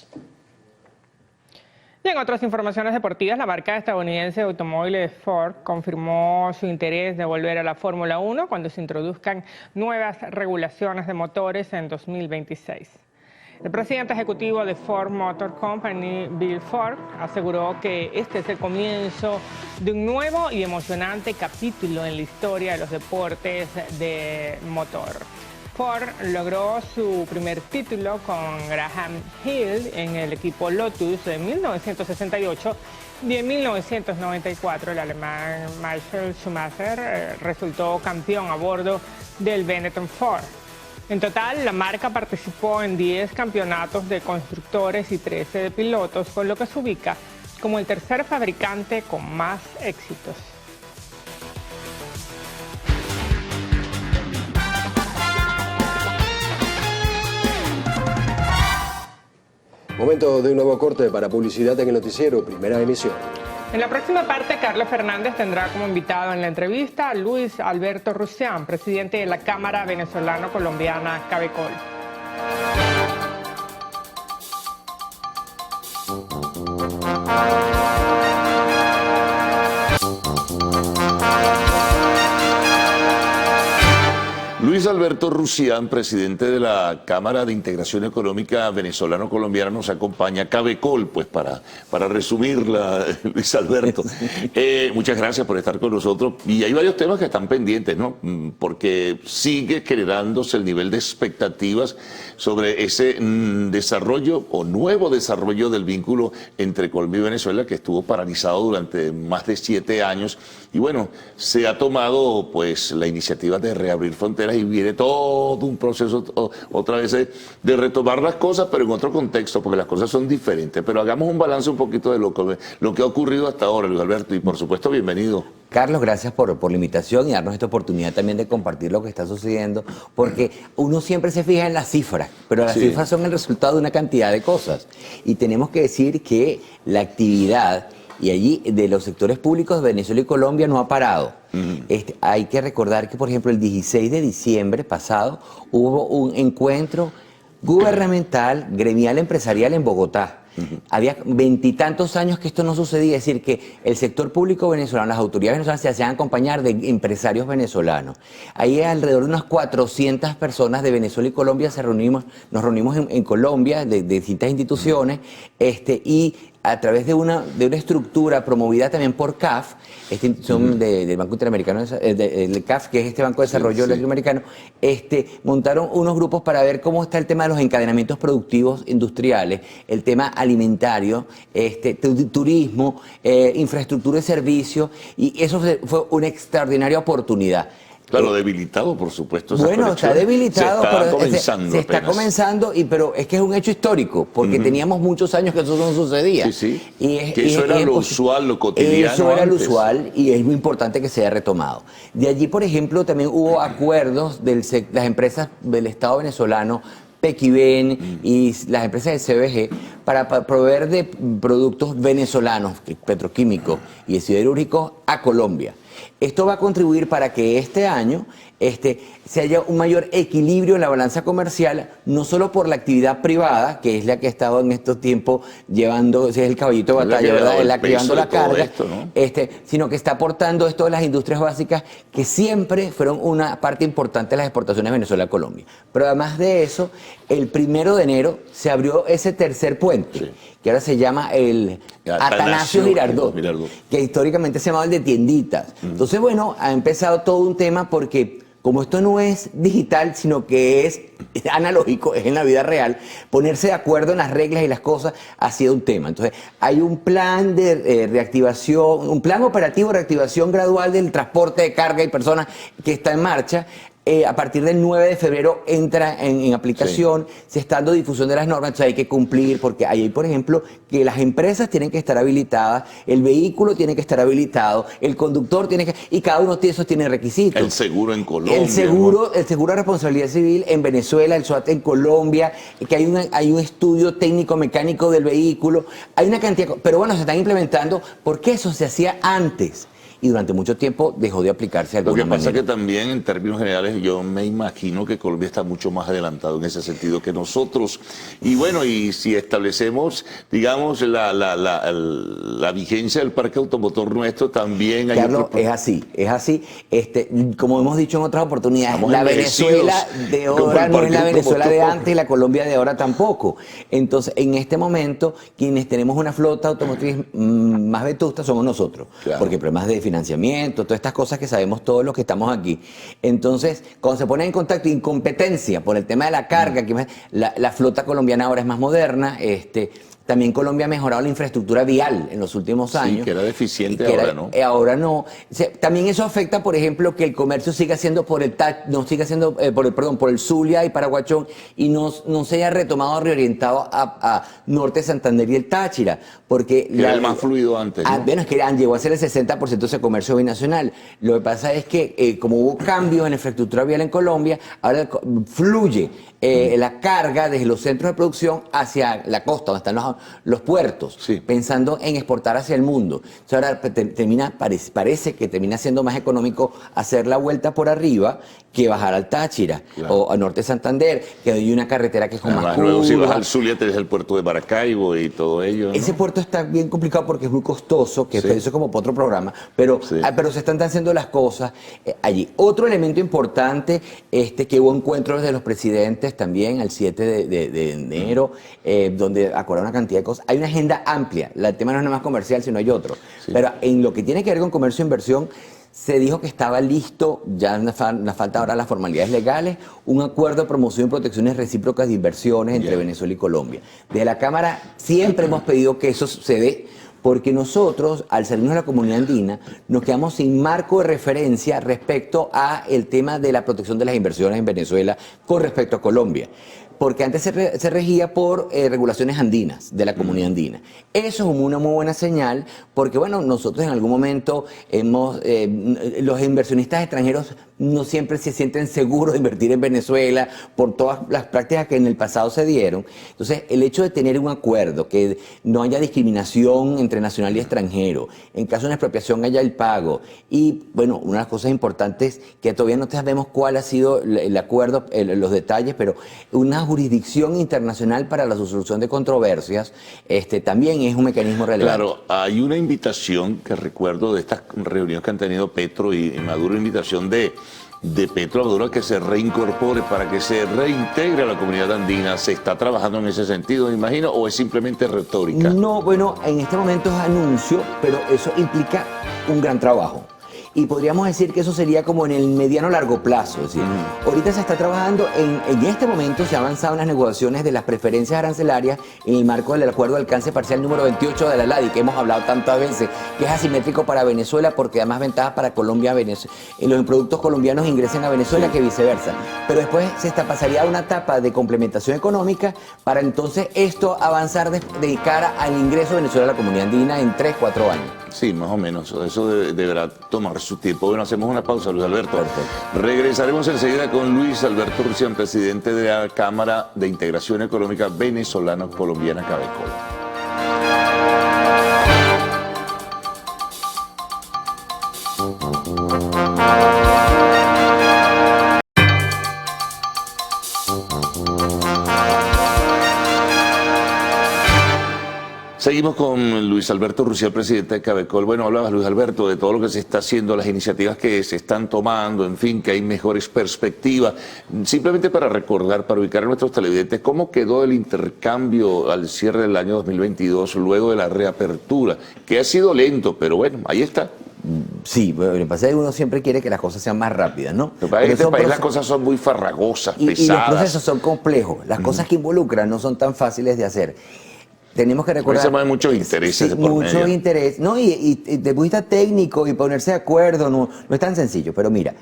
Y en otras informaciones deportivas, la marca estadounidense de automóviles Ford confirmó su interés de volver a la Fórmula 1 cuando se introduzcan nuevas regulaciones de motores en 2026. El presidente ejecutivo de Ford Motor Company, Bill Ford, aseguró que este es el comienzo de un nuevo y emocionante capítulo en la historia de los deportes de motor. Ford logró su primer título con Graham Hill en el equipo Lotus en 1968 y en 1994 el alemán Michael Schumacher resultó campeón a bordo del Benetton Ford. En total, la marca participó en 10 campeonatos de constructores y 13 de pilotos, con lo que se ubica como el tercer fabricante con más éxitos. Momento de un nuevo corte para publicidad en el noticiero, primera emisión. En la próxima parte, Carlos Fernández tendrá como invitado en la entrevista a Luis Alberto Rusián, presidente de la Cámara Venezolano-Colombiana Cabecol. Luis Luis Alberto Rusián, presidente de la Cámara de Integración Económica Venezolano-Colombiana, nos acompaña. Cabecol, pues para resumirla, Luis Alberto. Muchas gracias por estar con nosotros. Y hay varios temas que están pendientes, ¿no? Porque sigue generándose el nivel de expectativas sobre ese desarrollo o nuevo desarrollo del vínculo entre Colombia y Venezuela, que estuvo paralizado durante más de 7 años. Y bueno, se ha tomado pues la iniciativa de reabrir fronteras y viene todo un proceso otra vez de retomar las cosas, pero en otro contexto, porque las cosas son diferentes. Pero hagamos un balance un poquito de lo que ha ocurrido hasta ahora, Luis Alberto, y por supuesto, bienvenido. Carlos, gracias por la invitación y darnos esta oportunidad también de compartir lo que está sucediendo, porque uno siempre se fija en las cifras, pero las cifras son el resultado de una cantidad de cosas. Y tenemos que decir que la actividad y allí de los sectores públicos de Venezuela y Colombia no ha parado. Hay que recordar que, por ejemplo, el 16 de diciembre pasado hubo un encuentro gubernamental, gremial, empresarial en Bogotá. Había 20 y tantos años que esto no sucedía, es decir, que el sector público venezolano, las autoridades venezolanas se hacían acompañar de empresarios venezolanos. Ahí alrededor de unas 400 personas de Venezuela y Colombia nos reunimos en Colombia, de distintas instituciones, y a través de una estructura promovida también por CAF, esta institución del Banco Interamericano, del CAF, que es este Banco de Desarrollo Latinoamericano, montaron unos grupos para ver cómo está el tema de los encadenamientos productivos industriales, el tema alimentario, turismo, infraestructura y servicios, y eso fue una extraordinaria oportunidad. Claro, debilitado, por supuesto. Bueno, está debilitado, se está comenzando, pero es que es un hecho histórico, porque teníamos muchos años que eso no sucedía. Eso era lo usual, lo cotidiano. Eso era lo usual y es muy importante que se haya retomado. De allí, por ejemplo, también hubo acuerdos de las empresas del Estado venezolano, Pequiven y las empresas de CBG para proveer de productos venezolanos, petroquímicos y siderúrgicos a Colombia. Esto va a contribuir para que este año se haya un mayor equilibrio en la balanza comercial, no solo por la actividad privada, que es la que ha estado en estos tiempos llevando, es el caballito de batalla, ¿verdad? Llevando la carga, esto, ¿no? Sino que está aportando esto de las industrias básicas, que siempre fueron una parte importante de las exportaciones de Venezuela a Colombia. Pero además de eso, el 1 de enero se abrió ese tercer puente, que ahora se llama el Atanasio Girardot, que históricamente se llamaba el de tienditas. Entonces, bueno, ha empezado todo un tema porque como esto no es digital, sino que es analógico, es en la vida real, ponerse de acuerdo en las reglas y las cosas ha sido un tema. Entonces, hay un plan de reactivación, un plan operativo de reactivación gradual del transporte de carga y personas que está en marcha. A partir del 9 de febrero entra en aplicación, se está dando difusión de las normas, entonces hay que cumplir, porque hay, por ejemplo, que las empresas tienen que estar habilitadas, el vehículo tiene que estar habilitado, el conductor tiene que... y cada uno de esos tiene requisitos. El seguro en Colombia. El seguro de responsabilidad civil en Venezuela, el SOAT en Colombia, que hay un estudio técnico-mecánico del vehículo, hay una cantidad... Pero bueno, se están implementando porque eso se hacía antes. Y durante mucho tiempo dejó de aplicarse de alguna manera. Lo que pasa es que también, en términos generales, yo me imagino que Colombia está mucho más adelantado en ese sentido que nosotros. Y bueno, y si establecemos, digamos, la vigencia del parque automotor nuestro, también hay... Carlos, es así. Como hemos dicho en otras oportunidades, la Venezuela de ahora no es la Venezuela de antes y la Colombia de ahora tampoco. Entonces, en este momento, quienes tenemos una flota automotriz más vetusta somos nosotros. Claro. Porque problemas de financiamiento, todas estas cosas que sabemos todos los que estamos aquí. Entonces, cuando se ponen en contacto, incompetencia por el tema de la carga, que la flota colombiana ahora es más moderna, también Colombia ha mejorado la infraestructura vial en los últimos años. Sí, que era deficiente, ahora no. Ahora no. También eso afecta, por ejemplo, que el comercio siga siendo por el Zulia y Paraguachón y no se haya retomado, reorientado a Norte Santander y el Táchira. Porque era el más fluido antes, ¿no? Bueno, es que llegó a ser el 60% de ese comercio binacional. Lo que pasa es que como hubo cambios en la infraestructura vial en Colombia, ahora fluye la carga desde los centros de producción hacia la costa, donde están los puertos, pensando en exportar hacia el mundo. Entonces ahora parece que termina siendo más económico hacer la vuelta por arriba que bajar al Táchira o a Norte Santander, que hay una carretera que es con más luego si vas curvas. al Zulia tenés el puerto de Maracaibo y todo ello, ¿no? Ese puerto está bien complicado porque es muy costoso, que eso es como para otro programa, pero se están haciendo las cosas allí. Otro elemento importante, que hubo encuentros de los presidentes también el 7 de enero, donde acordaron una cantidad de cosas. Hay una agenda amplia, el tema no es nada más comercial, sino hay otro. Pero en lo que tiene que ver con comercio e inversión, se dijo que estaba listo, ya nos falta ahora las formalidades legales, un acuerdo de promoción y protecciones recíprocas de inversiones entre Venezuela y Colombia. Desde la Cámara siempre hemos pedido que eso se dé, porque nosotros, al salirnos de la comunidad andina, nos quedamos sin marco de referencia respecto a el tema de la protección de las inversiones en Venezuela con respecto a Colombia. Porque antes se regía por regulaciones andinas, de la comunidad andina. Eso es una muy buena señal, porque bueno, nosotros en algún momento los inversionistas extranjeros no siempre se sienten seguros de invertir en Venezuela por todas las prácticas que en el pasado se dieron. Entonces, el hecho de tener un acuerdo, que no haya discriminación entre nacional y extranjero, en caso de una expropiación haya el pago, y bueno, una de las cosas importantes que todavía no sabemos cuál ha sido el acuerdo, los detalles, pero una jurisdicción internacional para la resolución de controversias, también es un mecanismo relevante. Claro, hay una invitación que recuerdo de estas reuniones que han tenido Petro y Maduro, invitación de Petro a Maduro que se reincorpore para que se reintegre a la comunidad andina. ¿Se está trabajando en ese sentido, me imagino, o es simplemente retórica? No, bueno, en este momento es anuncio, pero eso implica un gran trabajo. Y podríamos decir que eso sería como en el mediano largo plazo. Es decir, ahorita se está trabajando, en este momento se ha avanzado en las negociaciones de las preferencias arancelarias en el marco del acuerdo de alcance parcial número 28 de la LADI, que hemos hablado tantas veces, que es asimétrico para Venezuela porque da más ventajas para Colombia, los productos colombianos ingresen a Venezuela que viceversa. Pero después pasaría a una etapa de complementación económica para entonces esto avanzar de cara al ingreso de Venezuela a la comunidad andina en 3-4 años. Sí, más o menos. Eso deberá tomar su tiempo. Bueno, hacemos una pausa, Luis Alberto. Perfecto. Regresaremos enseguida con Luis Alberto Rusián, presidente de la Cámara de Integración Económica Venezolano-Colombiana, Cabecol. Seguimos con Luis Alberto Rusián, presidente de Cabecol. Bueno, hablabas, Luis Alberto, de todo lo que se está haciendo, las iniciativas que se están tomando, en fin, que hay mejores perspectivas. Simplemente para recordar, para ubicar a nuestros televidentes, ¿cómo quedó el intercambio al cierre del año 2022 luego de la reapertura? Que ha sido lento, pero bueno, ahí está. Sí, bueno, lo que pasa es que uno siempre quiere que las cosas sean más rápidas, ¿no? En este país las cosas son muy farragosas, pesadas. Y los procesos son complejos. Las cosas que involucran no son tan fáciles de hacer. Tenemos que recordar... Hay muchos intereses por mucho medio. Interés, ¿no? Y desde el punto de vista técnico y ponerse de acuerdo no es tan sencillo. Pero mira,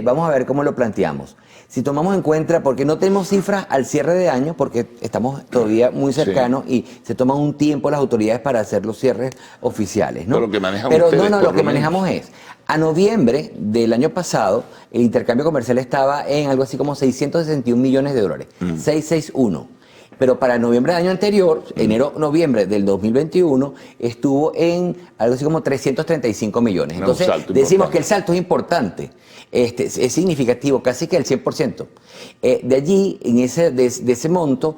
vamos a ver cómo lo planteamos. Si tomamos en cuenta, porque no tenemos cifras al cierre de año, porque estamos todavía muy cercanos y se toman un tiempo las autoridades para hacer los cierres oficiales, ¿no? Pero lo que manejan ustedes, lo que manejamos es, a noviembre del año pasado, el intercambio comercial estaba en algo así como 661 millones de dólares, 661. Pero para noviembre del año anterior, enero-noviembre del 2021, estuvo en algo así como 335 millones. Entonces, decimos que el salto es importante, es significativo, casi que el 100%. De allí, de ese monto,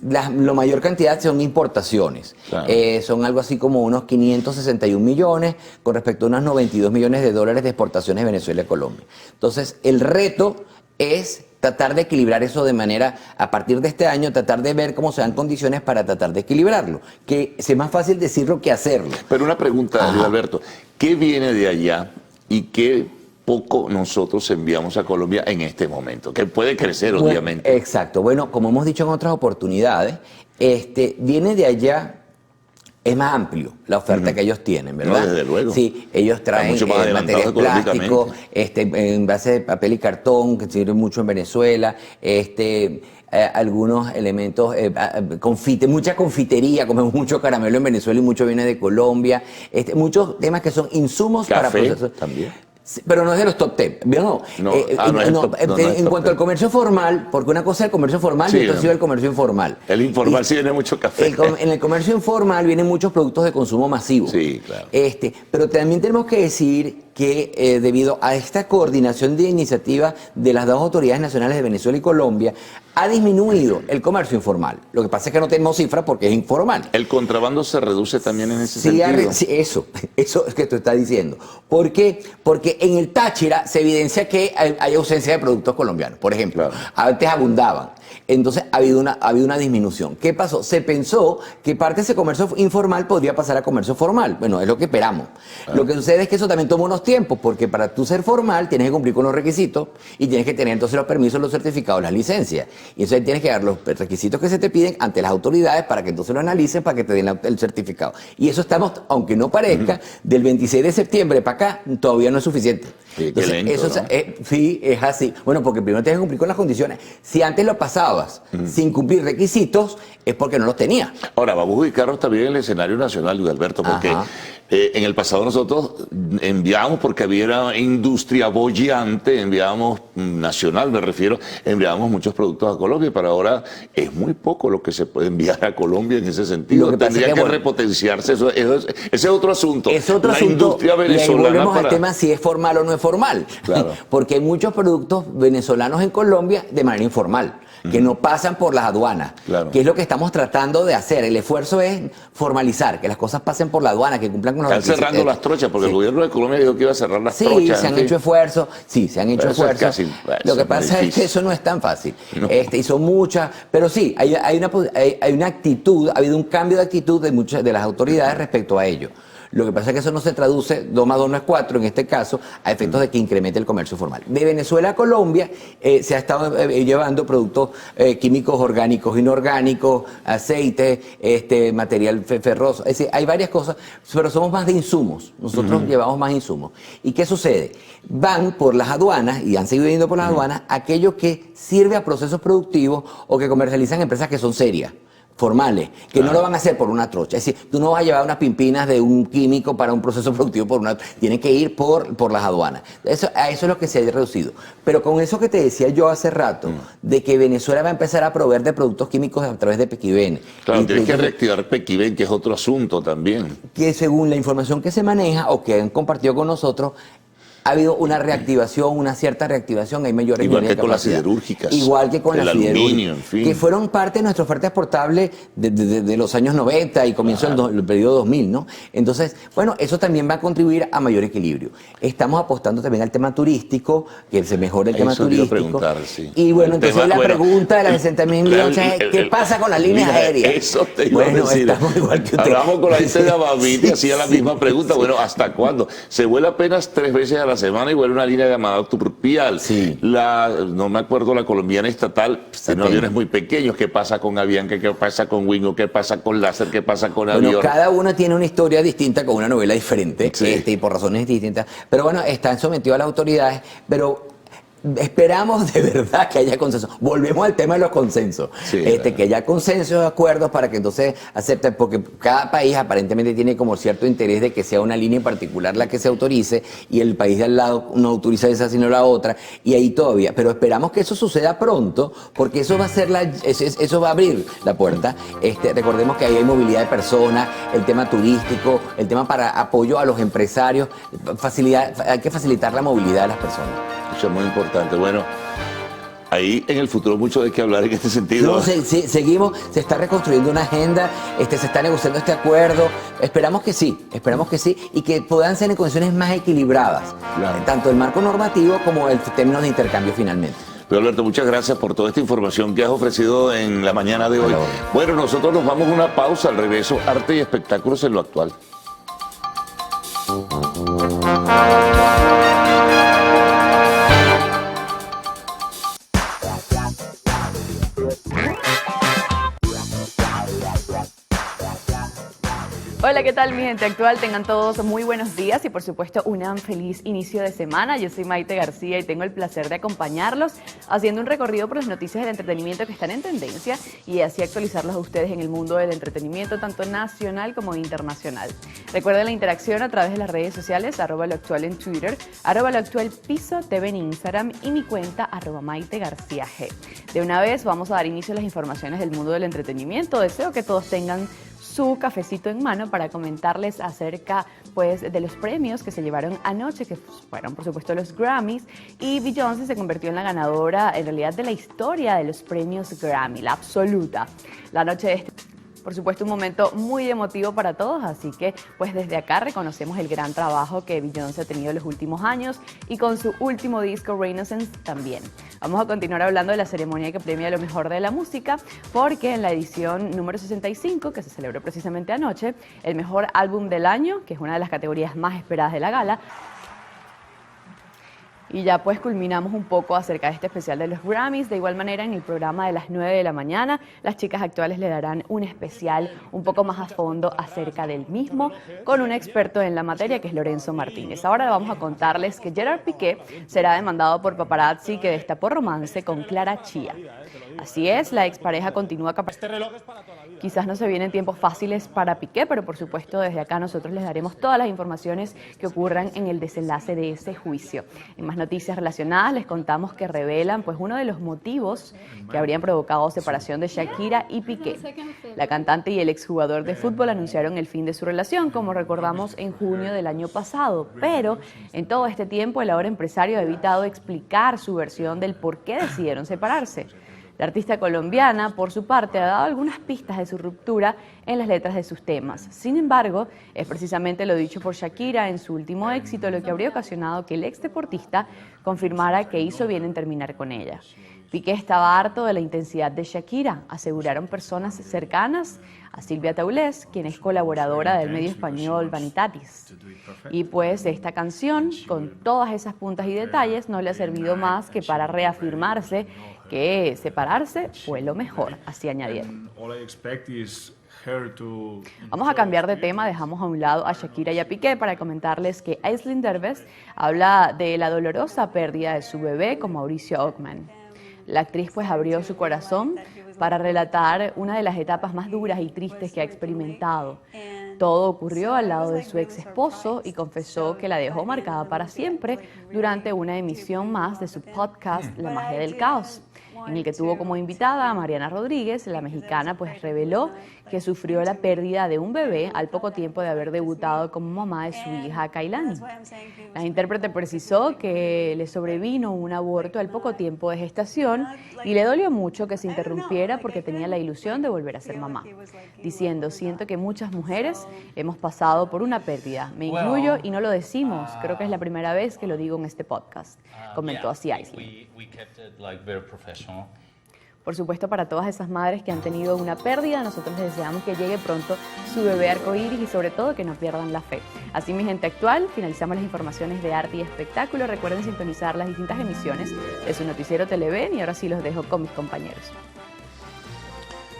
la mayor cantidad son importaciones. Claro. Son algo así como unos 561 millones con respecto a unos 92 millones de dólares de exportaciones de Venezuela y Colombia. Entonces, el reto es tratar de equilibrar eso de manera, a partir de este año, tratar de ver cómo se dan condiciones para tratar de equilibrarlo. Que es más fácil decirlo que hacerlo. Pero una pregunta, Luis Alberto, ¿qué viene de allá y qué poco nosotros enviamos a Colombia en este momento? Que puede crecer, obviamente. Exacto. Bueno, como hemos dicho en otras oportunidades, viene de allá. Es más amplio la oferta que ellos tienen, ¿verdad? No, desde luego. Sí, ellos traen materiales plásticos, en base de papel y cartón, que sirven mucho en Venezuela, algunos elementos, mucha confitería, comemos mucho caramelo en Venezuela y mucho viene de Colombia, muchos temas que son insumos para procesos. También. Pero no es de los top 10. No, en cuanto al comercio formal, porque una cosa es el comercio formal y otra es el comercio informal. El informal sí viene mucho café. En el comercio informal vienen muchos productos de consumo masivo. Sí, claro. Pero también tenemos que decir que debido a esta coordinación de iniciativas de las dos autoridades nacionales de Venezuela y Colombia, ha disminuido el comercio informal. Lo que pasa es que no tenemos cifras porque es informal. ¿El contrabando se reduce también en ese sentido? Sí, eso es que tú estás diciendo. ¿Por qué? Porque en el Táchira se evidencia que hay ausencia de productos colombianos. Por ejemplo, antes abundaban. Entonces ha habido una disminución. ¿Qué pasó? Se pensó que parte de ese comercio informal podría pasar a comercio formal. Bueno, es lo que esperamos. Lo que sucede es que eso también toma unos tiempos, porque para tú ser formal tienes que cumplir con los requisitos y tienes que tener entonces los permisos, los certificados, las licencias. Y entonces tienes que dar los requisitos que se te piden ante las autoridades para que entonces lo analicen, para que te den el certificado. Y eso estamos, aunque no parezca, del 26 de septiembre para acá todavía no es suficiente. Sí, entonces, lento, eso ¿no? sí, es así. Bueno, porque primero tienes que cumplir con las condiciones. Si antes lo pasabas sin cumplir requisitos, es porque no los tenía. Ahora, vamos a ubicarnos también en el escenario nacional, Luis Alberto, porque en el pasado nosotros enviábamos, porque había una industria bollante, enviábamos, nacional me refiero, enviábamos muchos productos a Colombia, pero ahora es muy poco lo que se puede enviar a Colombia en ese sentido. Tendría que repotenciarse, ese es otro asunto. Es otro la asunto, industria venezolana. Y ahí volvemos al tema si es formal o no es formal. Claro. Porque hay muchos productos venezolanos en Colombia de manera informal, que no pasan por las aduanas, que es lo que estamos tratando de hacer. El esfuerzo es formalizar, que las cosas pasen por la aduana, que cumplan con los requisitos. Están cerrando las trochas, porque el gobierno de Colombia dijo que iba a cerrar las trochas. Sí, se han hecho esfuerzos, pero esfuerzos. Lo que pasa es que eso no es tan fácil. No. Y son muchas, pero sí, hay una actitud, ha habido un cambio de actitud de muchas de las autoridades respecto a ello. Lo que pasa es que eso no se traduce, 2 más 2 no es 4 en este caso, a efectos de que incremente el comercio formal. De Venezuela a Colombia se ha estado llevando productos químicos orgánicos, inorgánicos, aceite, material ferroso. Es decir, hay varias cosas, pero somos más de insumos. Nosotros llevamos más insumos. ¿Y qué sucede? Van por las aduanas, y han seguido yendo por las aduanas, aquello que sirve a procesos productivos o que comercializan empresas que son serias, formales, que no lo van a hacer por una trocha. Es decir, tú no vas a llevar unas pimpinas de un químico para un proceso productivo por una... Tiene que ir por las aduanas. A eso es lo que se ha reducido. Pero con eso que te decía yo hace rato, de que Venezuela va a empezar a proveer de productos químicos a través de Pequiven. Claro, tienes que reactivar Pequiven, que es otro asunto también. Que según la información que se maneja o que han compartido con nosotros, ha habido una reactivación, una cierta reactivación, hay mayores igual que con las siderúrgicas. Igual que con las siderúrgicas, en fin. que fueron parte de nuestra oferta exportable de los años 90 y comienzo del periodo 2000, ¿no? Entonces, bueno, eso también va a contribuir a mayor equilibrio. Estamos apostando también al tema turístico, que se mejore el tema turístico. Sí. Y bueno, entonces la pregunta de las 60.000 millones es, ¿qué pasa con las líneas aéreas? Eso te iba a decir. Estamos igual que usted. Hablamos con la gente de Abavit y hacía la misma pregunta. Bueno, ¿hasta cuándo? Se vuela apenas 3 veces a la semana y vuelve una línea llamada Turpial. No me acuerdo, la colombiana estatal, tiene aviones muy pequeños. ¿Qué pasa con Avianca? ¿Qué pasa con Wingo? ¿Qué pasa con Láser? ¿Qué pasa con Avión? Bueno, cada uno tiene una historia distinta con una novela diferente, y por razones distintas. Pero bueno, están sometidos a las autoridades, pero esperamos de verdad que haya consenso. Volvemos al tema de los consensos. Que haya consensos, acuerdos para que entonces acepten, porque cada país aparentemente tiene como cierto interés de que sea una línea en particular la que se autorice y el país de al lado no autoriza esa sino la otra, y ahí todavía. Pero esperamos que eso suceda pronto, porque eso va a ser eso va a abrir la puerta. Recordemos que ahí hay movilidad de personas, el tema turístico, el tema para apoyo a los empresarios, hay que facilitar la movilidad de las personas. Eso es muy importante. Bueno, ahí en el futuro mucho de qué hablar en este sentido. No, seguimos, se está reconstruyendo una agenda, se está negociando este acuerdo. Esperamos que sí, y que puedan ser en condiciones más equilibradas, tanto el marco normativo como el términos de intercambio finalmente. Pero Alberto, muchas gracias por toda esta información que has ofrecido en la mañana de hoy. Bueno, nosotros nos vamos a una pausa, al regreso, arte y espectáculos en lo actual. Hola. Hola, ¿qué tal mi gente actual? Tengan todos muy buenos días y por supuesto un feliz inicio de semana. Yo soy Maite García y tengo el placer de acompañarlos haciendo un recorrido por las noticias del entretenimiento que están en tendencia y así actualizarlos a ustedes en el mundo del entretenimiento tanto nacional como internacional. Recuerden la interacción a través de las redes sociales, @loactual en Twitter, @loactualpiso.tv en Instagram y mi cuenta @maitegarciag. De una vez vamos a dar inicio a las informaciones del mundo del entretenimiento. Deseo que todos tengan su cafecito en mano para comentarles acerca pues, de los premios que se llevaron anoche, que fueron por supuesto los Grammys, y Beyoncé se convirtió en la ganadora en realidad de la historia de los premios Grammy, la absoluta. La noche de por supuesto, un momento muy emotivo para todos, así que pues desde acá reconocemos el gran trabajo que Beyoncé ha tenido en los últimos años y con su último disco, Renaissance, también. Vamos a continuar hablando de la ceremonia que premia lo mejor de la música, porque en la edición número 65, que se celebró precisamente anoche, el mejor álbum del año, que es una de las categorías más esperadas de la gala, y ya pues culminamos un poco acerca de este especial de los Grammys. De igual manera, en el programa de las 9 de la mañana, las chicas actuales le darán un especial un poco más a fondo acerca del mismo, con un experto en la materia que es Lorenzo Martínez. Ahora vamos a contarles que Gerard Piqué será demandado por paparazzi que destapó romance con Clara Chía. Así es, la expareja continúa Quizás no se vienen tiempos fáciles para Piqué, pero por supuesto desde acá nosotros les daremos todas las informaciones que ocurran en el desenlace de ese juicio. En más noticias relacionadas les contamos que revelan pues uno de los motivos que habrían provocado separación de Shakira y Piqué. La cantante y el exjugador de fútbol anunciaron el fin de su relación, como recordamos en junio del año pasado, pero en todo este tiempo el ahora empresario ha evitado explicar su versión del por qué decidieron separarse. La artista colombiana, por su parte, ha dado algunas pistas de su ruptura en las letras de sus temas. Sin embargo, es precisamente lo dicho por Shakira en su último éxito lo que habría ocasionado que el exdeportista confirmara que hizo bien en terminar con ella. Piqué estaba harto de la intensidad de Shakira, aseguraron personas cercanas a Silvia Taulés, quien es colaboradora del medio español Vanitatis. Y pues esta canción, con todas esas puntas y detalles, no le ha servido más que para reafirmarse que separarse fue lo mejor, así añadieron. Vamos a cambiar de tema, dejamos a un lado a Shakira y a Piqué para comentarles que Aislinn Derbez habla de la dolorosa pérdida de su bebé con Mauricio Ockman. La actriz pues abrió su corazón para relatar una de las etapas más duras y tristes que ha experimentado. Todo ocurrió al lado de su ex esposo y confesó que la dejó marcada para siempre durante una emisión más de su podcast La Magia del Caos, en el que tuvo como invitada a Mariana Rodríguez. La mexicana pues reveló que sufrió la pérdida de un bebé al poco tiempo de haber debutado como mamá de su hija Kailani. La intérprete precisó que le sobrevino un aborto al poco tiempo de gestación y le dolió mucho que se interrumpiera porque tenía la ilusión de volver a ser mamá, diciendo: siento que muchas mujeres hemos pasado por una pérdida, me incluyo y no lo decimos, creo que es la primera vez que lo digo en este podcast, comentó así Aislinn. Por supuesto, para todas esas madres que han tenido una pérdida, nosotros les deseamos que llegue pronto su bebé arcoíris y sobre todo que no pierdan la fe. Así, mi gente actual, finalizamos las informaciones de arte y espectáculo. Recuerden sintonizar las distintas emisiones de su noticiero Televen y ahora sí los dejo con mis compañeros.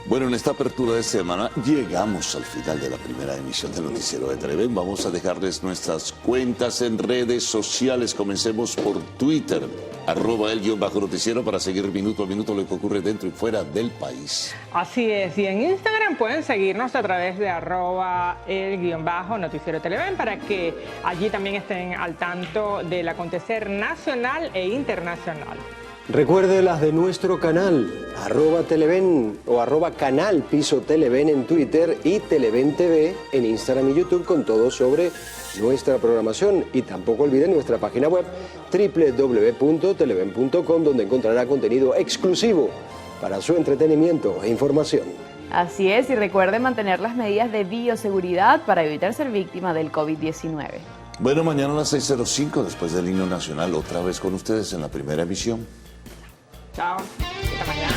Bueno, en esta apertura de semana llegamos al final de la primera emisión del noticiero de Televen. Vamos a dejarles nuestras cuentas en redes sociales. Comencemos por Twitter, @el_noticiero, para seguir minuto a minuto lo que ocurre dentro y fuera del país. Así es, y en Instagram pueden seguirnos a través de @el_noticiero Televen para que allí también estén al tanto del acontecer nacional e internacional. Recuerde las de nuestro canal, @Televen o @Canal Piso Televen en Twitter y Televen TV en Instagram y YouTube, con todo sobre nuestra programación. Y tampoco olviden nuestra página web www.televen.com, donde encontrará contenido exclusivo para su entretenimiento e información. Así es, y recuerden mantener las medidas de bioseguridad para evitar ser víctima del COVID-19. Bueno, mañana a las 6:05, después del himno nacional, otra vez con ustedes en la primera emisión. Chao, hasta mañana.